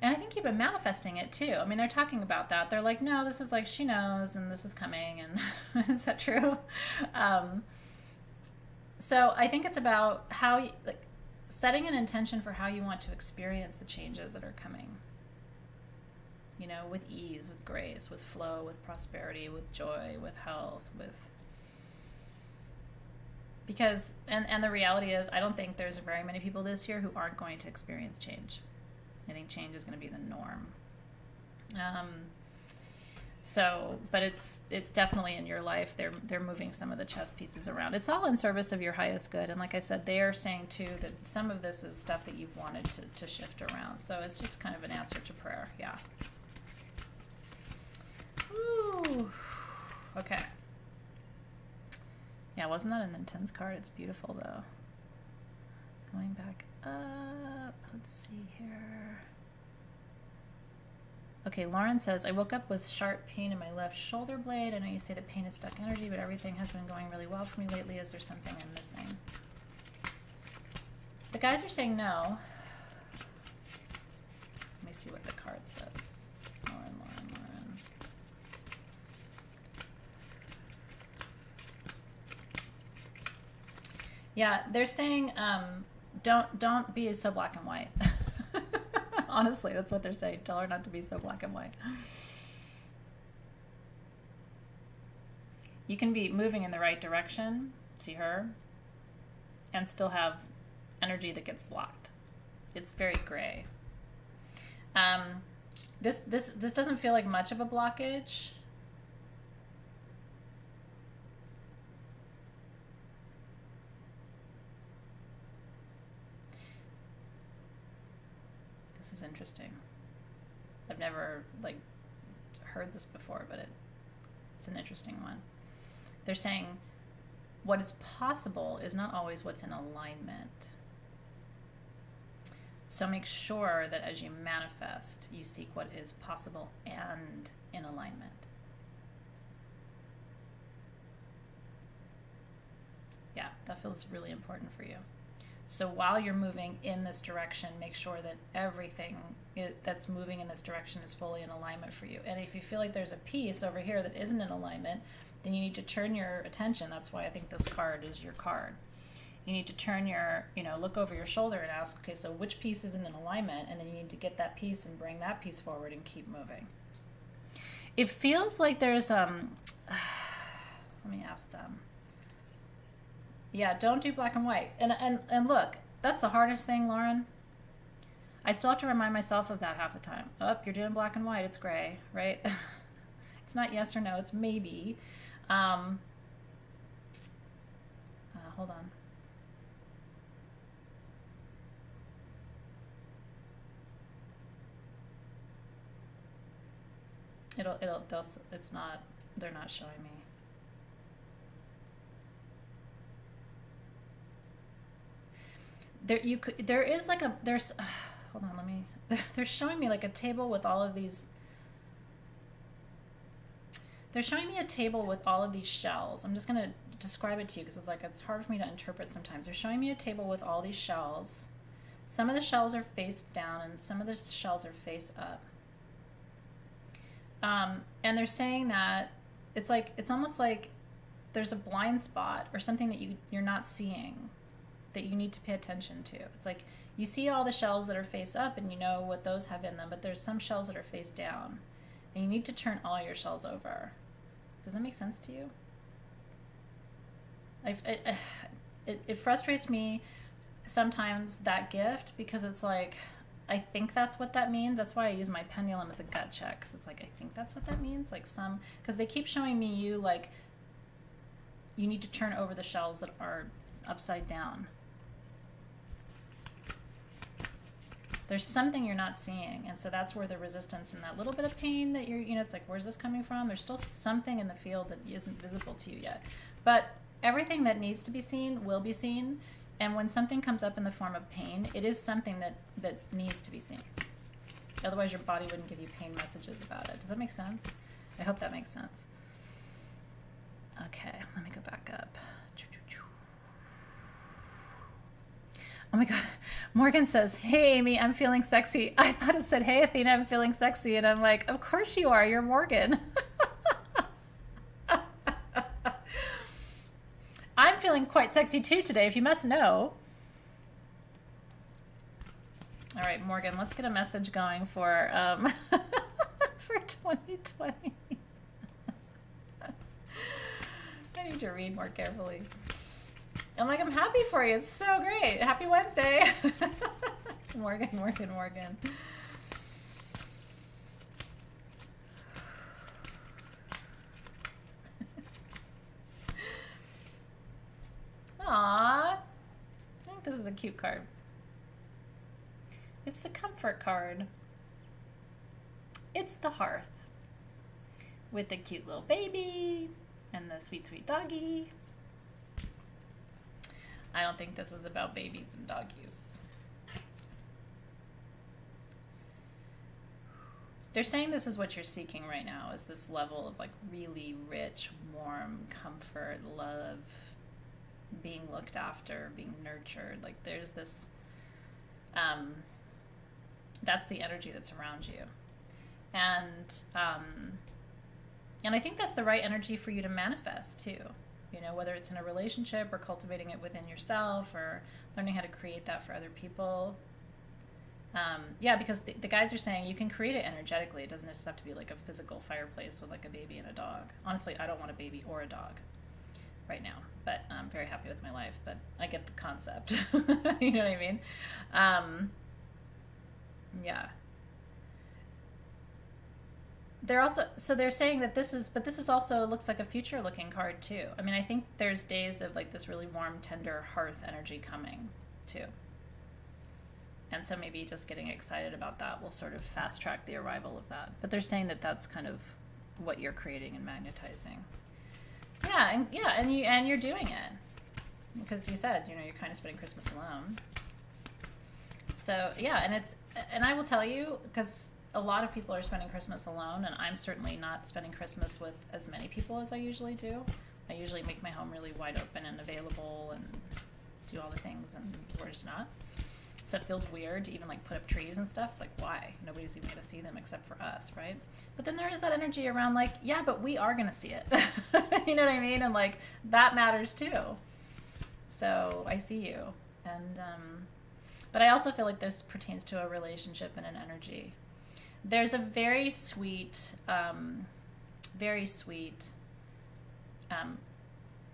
S1: I think you've been manifesting it, too. I mean, they're talking about that. They're like, no, this is like she knows, and this is coming, and is that true? So I think it's about how, setting an intention for how you want to experience the changes that are coming. With ease, with grace, with flow, with prosperity, with joy, with health, because the reality is, I don't think there's very many people this year who aren't going to experience change. I think change is going to be the norm. But it's definitely in your life. They're moving some of the chess pieces around. It's all in service of your highest good. And like I said, they are saying too that some of this is stuff that you've wanted to shift around. So it's just kind of an answer to prayer. Yeah. Ooh. Okay. Yeah, wasn't that an intense card? It's beautiful though. Going back up. Let's see here. Okay, Lauren says, I woke up with sharp pain in my left shoulder blade. I know you say that pain is stuck energy, but everything has been going really well for me lately. Is there something I'm missing? The guys are saying no. Let me see what the card says. Lauren. Yeah, they're saying don't be so black and white. Honestly, that's what they're saying. Tell her not to be so black and white. You can be moving in the right direction, see her, and still have energy that gets blocked. It's very gray. This doesn't feel like much of a blockage. This is interesting. I've never heard this before, but it's an interesting one. They're saying what is possible is not always what's in alignment. So make sure that as you manifest, you seek what is possible and in alignment. Yeah, that feels really important for you. So while you're moving in this direction, make sure that everything that's moving in this direction is fully in alignment for you. And if you feel like there's a piece over here that isn't in alignment, then you need to turn your attention. That's why I think this card is your card. You need to turn your, look over your shoulder and ask, okay, so which piece isn't in alignment? And then you need to get that piece and bring that piece forward and keep moving. It feels like there's, let me ask them. Yeah, don't do black and white. And look, that's the hardest thing, Lauren. I still have to remind myself of that half the time. Oh, you're doing black and white, it's gray, right? It's not yes or no, it's maybe. Hold on. They're not showing me. Hold on, they're showing me like a table with all of these. They're showing me a table with all of these shells. I'm just going to describe it to you because it's hard for me to interpret sometimes. They're showing me a table with all these shells. Some of the shells are face down and some of the shells are face up. And they're saying that it's almost like there's a blind spot or something that you're not seeing that you need to pay attention to. It's like you see all the shells that are face up and you know what those have in them, but there's some shells that are face down and you need to turn all your shells over. Does that make sense to you? It frustrates me sometimes, that gift, because it's like, I think that's what that means. That's why I use my pendulum as a gut check, because it's like, I think that's what that means. Because they keep showing me you need to turn over the shells that are upside down. There's something you're not seeing, and so that's where the resistance and that little bit of pain that it's like, where's this coming from? There's still something in the field that isn't visible to you yet. But everything that needs to be seen will be seen, and when something comes up in the form of pain, it is something that needs to be seen. Otherwise, your body wouldn't give you pain messages about it. Does that make sense? I hope that makes sense. Okay, let me go back up. Oh my God. Morgan says, hey, Amy, I'm feeling sexy. I thought it said, hey, Athena, I'm feeling sexy. And I'm like, of course you are. You're Morgan. I'm feeling quite sexy too today, if you must know. All right, Morgan, let's get a message going for 2020. I need to read more carefully. I'm like, I'm happy for you. It's so great. Happy Wednesday. Morgan. Aww. I think this is a cute card. It's the comfort card. It's the hearth with the cute little baby and the sweet, sweet doggy. I don't think this is about babies and doggies. They're saying this is what you're seeking right now, is this level of like really rich, warm comfort, love, being looked after, being nurtured. Like there's this, that's the energy that's around you. And I think that's the right energy for you to manifest too. Whether it's in a relationship or cultivating it within yourself or learning how to create that for other people. Because the guides are saying you can create it energetically. It doesn't just have to be like a physical fireplace with like a baby and a dog. Honestly, I don't want a baby or a dog right now, but I'm very happy with my life, but I get the concept. You know what I mean? Yeah. They're saying that this is also looks like a future looking card too. I mean, I think there's days of like this really warm, tender hearth energy coming too. And so maybe just getting excited about that will sort of fast track the arrival of that. But they're saying that that's kind of what you're creating and magnetizing. And you're doing it. Because you said, you're kind of spending Christmas alone. So, and I will tell you, because a lot of people are spending Christmas alone, and I'm certainly not spending Christmas with as many people as I usually do. I usually make my home really wide open and available and do all the things, and we're just not. So it feels weird to even like put up trees and stuff. It's like, why? Nobody's even going to see them except for us, right? But then there is that energy around like, yeah, but we are going to see it. You know what I mean? And like, that matters too. So I see you. And, but I also feel like this pertains to a relationship and an energy. There's a very sweet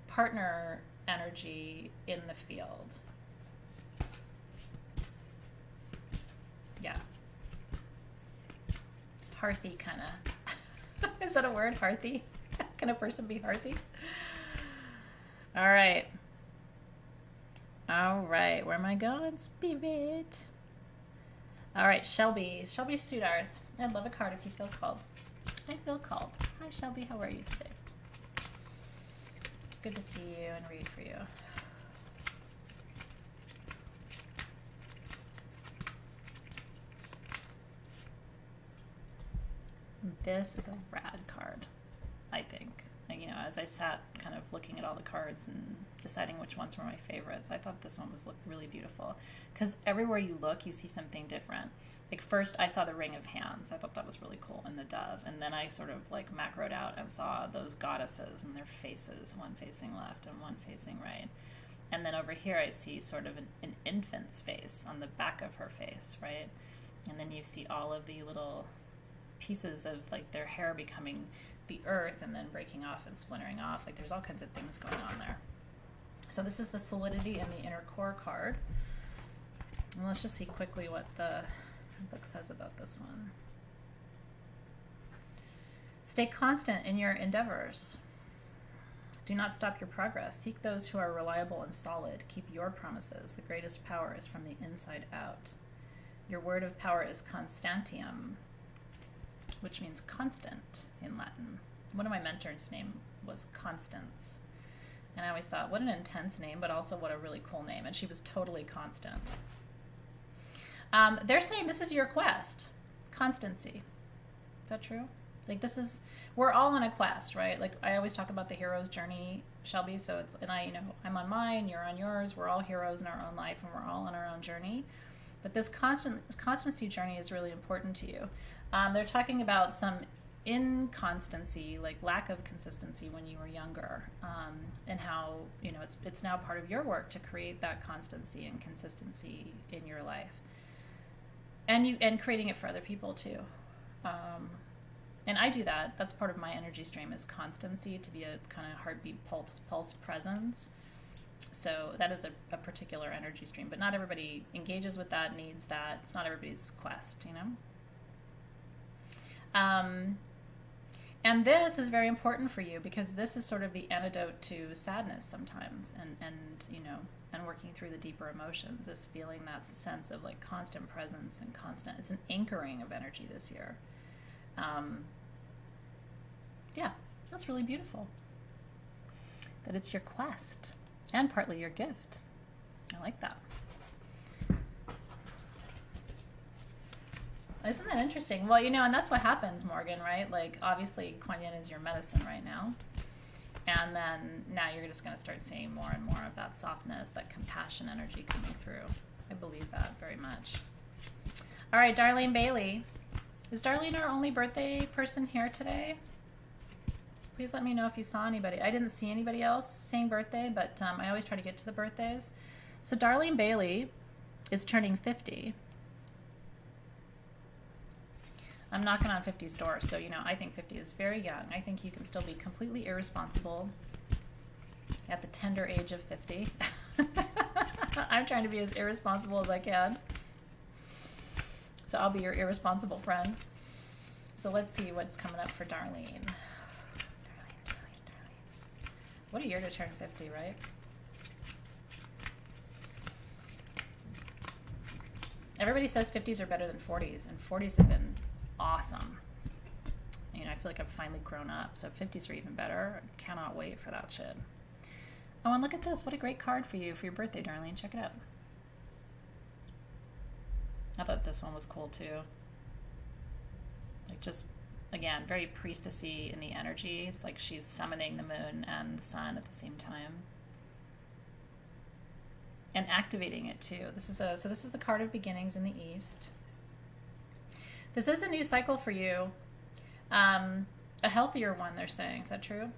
S1: partner energy in the field. Yeah. Hearthy kind of. Is that a word? Hearthy? Can a person be hearthy? All right. All right. Where am I going, Spirit? All right, Shelby. Shelby Sudarth. I'd love a card if you feel called. I feel called. Hi, Shelby. How are you today? It's good to see you and read for you. This is a rad card, I think. And, you know, as I sat kind of looking at all the cards and deciding which ones were my favorites, I thought this one looked really beautiful. Because everywhere you look, you see something different. Like first I saw the Ring of Hands. I thought that was really cool, and the dove. And then I sort of like macroed out and saw those goddesses and their faces, one facing left and one facing right. And then over here I see sort of an infant's face on the back of her face, right? And then you see all of the little pieces of like their hair becoming the earth and then breaking off and splintering off. Like there's all kinds of things going on there. So this is the Solidity and the Inner Core card. And let's just see quickly what the book says about this one. Stay constant in your endeavors. Do not stop your progress. Seek those who are reliable and solid. Keep your promises. The greatest power is from the inside out. Your word of power is constantium, which means constant in Latin. One of my mentors' name was Constance. And I always thought, what an intense name, but also what a really cool name. And she was totally constant. They're saying this is your quest. Constancy. Is that true? Like this is, we're all on a quest, right? Like I always talk about the hero's journey, Shelby. So it's, and I, you know, I'm on mine, you're on yours. We're all heroes in our own life and we're all on our own journey. But this constancy journey is really important to you. They're talking about some inconstancy, like lack of consistency when you were younger, and how, you know, it's now part of your work to create that constancy and consistency in your life, and creating it for other people too. And I do that. That's part of my energy stream, is constancy, to be a kind of heartbeat pulse presence. So that is a particular energy stream, but not everybody engages with that, needs that. It's not everybody's quest, you know? And this is very important for you, because this is sort of the antidote to sadness sometimes, and you know, and working through the deeper emotions, is feeling that sense of like constant presence and constant, it's an anchoring of energy this year. Yeah, that's really beautiful. That it's your quest. And partly your gift. I like that. Isn't that interesting? Well, you know, and that's what happens, Morgan, right? Like, obviously, Kuan Yin is your medicine right now. And then now you're just going to start seeing more and more of that softness, that compassion energy coming through. I believe that very much. All right, Darlene Bailey. Is Darlene our only birthday person here today? Please let me know if you saw anybody. I didn't see anybody else saying birthday, but I always try to get to the birthdays. So Darlene Bailey is turning 50. I'm knocking on 50's door, so, you know, I think 50 is very young. I think you can still be completely irresponsible at the tender age of 50. I'm trying to be as irresponsible as I can. So I'll be your irresponsible friend. So let's see what's coming up for Darlene. What a year to turn 50, right? Everybody says 50s are better than 40s, and 40s have been awesome. You know, I feel like I've finally grown up, so 50s are even better. I cannot wait for that shit. Oh, and look at this. What a great card for you for your birthday, Darlene. Check it out. I thought this one was cool, too. Like, just... again, very priestessy in the energy. It's like she's summoning the moon and the sun at the same time. and activating it too. This is the card of beginnings in the East. This is a new cycle for you, a healthier one, they're saying. Is that true?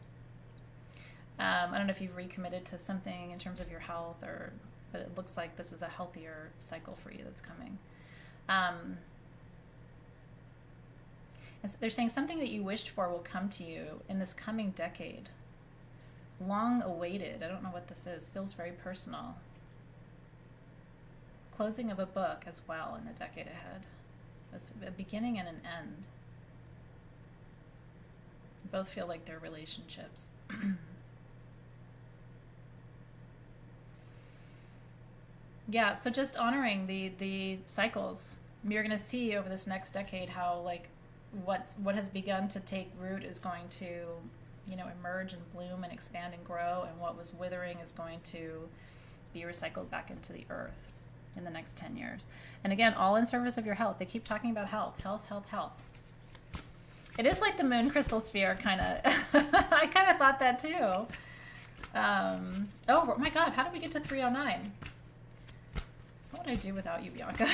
S1: I don't know if you've recommitted to something in terms of your health, but it looks like this is a healthier cycle for you that's coming. They're saying something that you wished for will come to you in this coming decade. Long awaited. I don't know what this is. Feels very personal. Closing of a book as well in the decade ahead. A beginning and an end. Both feel like they're relationships. Yeah, so just honoring the cycles. You're going to see over this next decade how like what has begun to take root is going to, emerge and bloom and expand and grow, and what was withering is going to be recycled back into the earth in the next 10 years. And again, all in service of your health. They keep talking about health. It is like the moon crystal sphere, kind of. I kind of thought that too. Oh my God, how did we get to 309? What would I do without you, Bianca?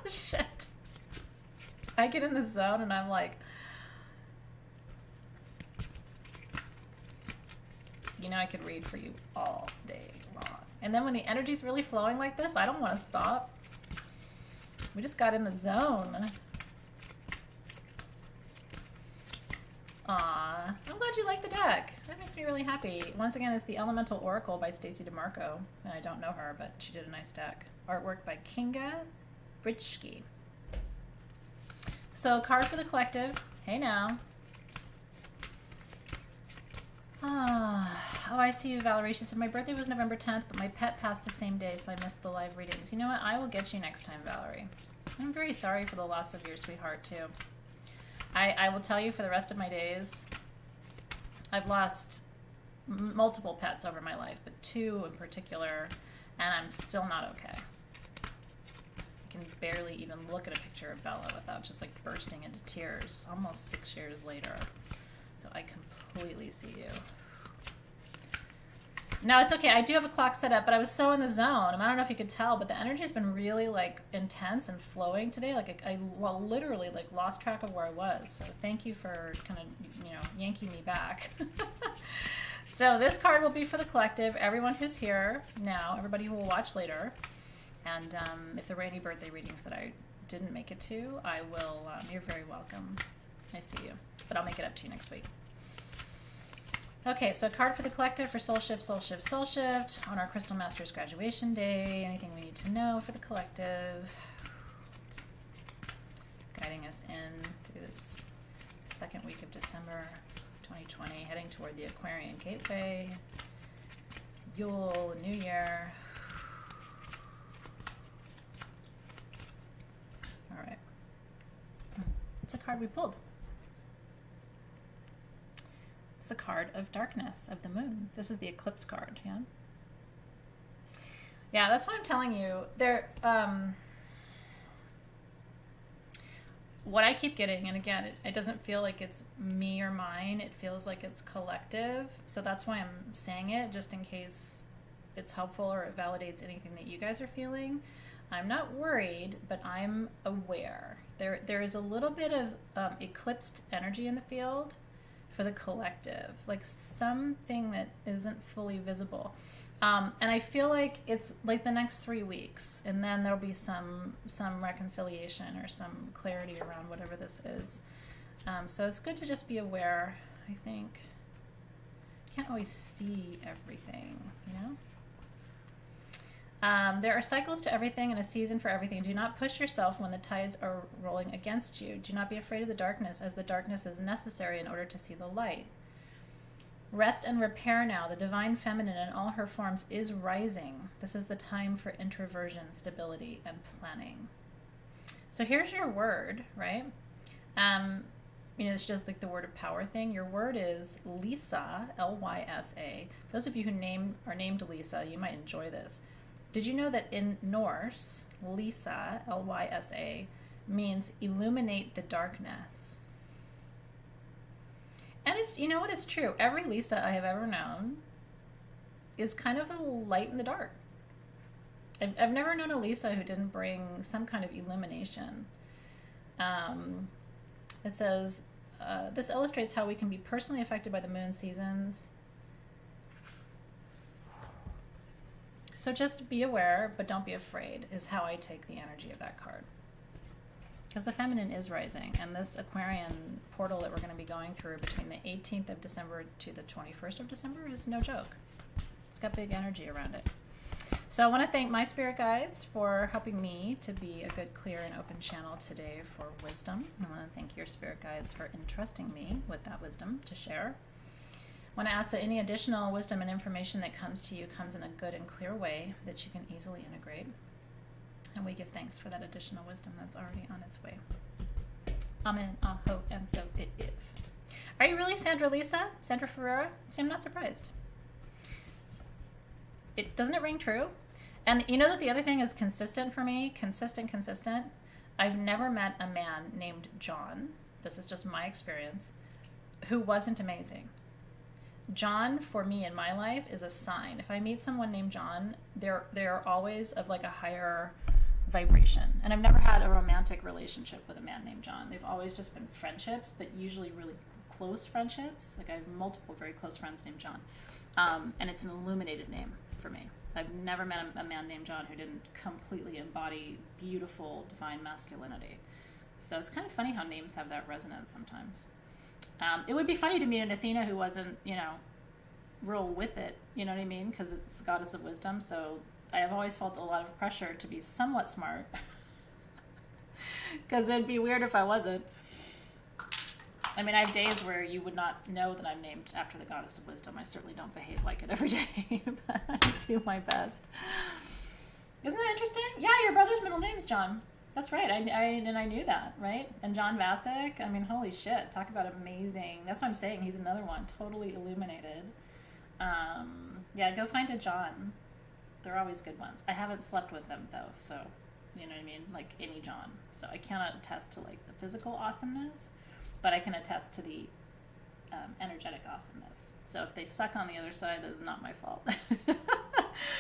S1: Shit. I get in the zone and I'm like, I could read for you all day long. And then when the energy's really flowing like this, I don't want to stop. We just got in the zone. Aw, I'm glad you like the deck. That makes me really happy. Once again, it's the Elemental Oracle by Stacey DeMarco. And I don't know her, but she did a nice deck. Artwork by Kinga Britschke. So, card for the collective. Hey now. Oh, I see you, Valerie. She said, my birthday was November 10th, but my pet passed the same day, so I missed the live readings. You know what? I will get you next time, Valerie. I'm very sorry for the loss of your sweetheart, too. I will tell you, for the rest of my days, I've lost multiple pets over my life, but 2 in particular, and I'm still not okay. I can barely even look at a picture of Bella without just like bursting into tears almost 6 years later. So I completely see you. No, it's okay. I do have a clock set up, but I was so in the zone. I don't know if you could tell, but the energy has been really like intense and flowing today. Like I literally like lost track of where I was. So thank you for kind of, yanking me back. So this card will be for the collective, everyone who's here now, everybody who will watch later. And if there were any birthday readings that I didn't make it to, I will, you're very welcome. I see you. But I'll make it up to you next week. Okay, so a card for the collective for Soul Shift, Soul Shift, Soul Shift on our Crystal Masters graduation day. Anything we need to know for the collective. Guiding us in through this second week of December 2020, heading toward the Aquarian Gateway, Yule, New Year. All right. It's a card we pulled. The card of darkness of the moon. This is the eclipse card. Yeah, that's why I'm telling you there. What I keep getting, and again, it doesn't feel like it's me or mine. It feels like it's collective. So that's why I'm saying it, just in case it's helpful or it validates anything that you guys are feeling. I'm not worried, but I'm aware. There is a little bit of eclipsed energy in the field for the collective, like something that isn't fully visible. And I feel like it's like the next 3 weeks, and then there'll be some reconciliation or some clarity around whatever this is. So it's good to just be aware, I think. Can't always see everything, There are cycles to everything and a season for everything. Do not push yourself when the tides are rolling against you. Do not be afraid of the darkness, as the darkness is necessary in order to see the light. Rest and repair now. The divine feminine in all her forms is rising. This is the time for introversion, stability, and planning. So here's your word, right? It's just like the word of power thing. Your word is Lysa, Lysa. Those of you who are named Lisa, you might enjoy this. Did you know that in Norse, Lysa, Lysa, means illuminate the darkness? And it's, you know what, it's true. Every Lisa I have ever known is kind of a light in the dark. I've never known a Lisa who didn't bring some kind of illumination. It says, this illustrates how we can be personally affected by the moon seasons. So just be aware, but don't be afraid, is how I take the energy of that card. Because the feminine is rising, and this Aquarian portal that we're going to be going through between the 18th of December to the 21st of December is no joke. It's got big energy around it. So I want to thank my spirit guides for helping me to be a good, clear, and open channel today for wisdom. I want to thank your spirit guides for entrusting me with that wisdom to share. I want to ask that any additional wisdom and information that comes to you comes in a good and clear way that you can easily integrate. And we give thanks for that additional wisdom that's already on its way. Amen, aho, and so it is. Are you really Sandra Lisa? Sandra Ferreira? See, I'm not surprised. Doesn't it ring true? And you know that the other thing is consistent for me? Consistent. I've never met a man named John, this is just my experience, who wasn't amazing. John, for me in my life, is a sign. If I meet someone named John, they're always of like a higher vibration. And I've never had a romantic relationship with a man named John. They've always just been friendships, but usually really close friendships. Like I have multiple very close friends named John. And it's an illuminated name for me. I've never met a man named John who didn't completely embody beautiful, divine masculinity. So it's kind of funny how names have that resonance sometimes. It would be funny to meet an Athena who wasn't, real with it, you know what I mean? Because it's the goddess of wisdom, so I have always felt a lot of pressure to be somewhat smart. Because it'd be weird if I wasn't. I mean, I have days where you would not know that I'm named after the goddess of wisdom. I certainly don't behave like it every day, but I do my best. Isn't that interesting? Yeah, your brother's middle name's John. That's right. I knew that, right? And John Vasek, I mean, holy shit. Talk about amazing. That's what I'm saying. He's another one. Totally illuminated. Yeah, go find a John. They're always good ones. I haven't slept with them, though, so, you know what I mean? Like any John. So I cannot attest to, like, the physical awesomeness, but I can attest to the energetic awesomeness. So if they suck on the other side, that is not my fault.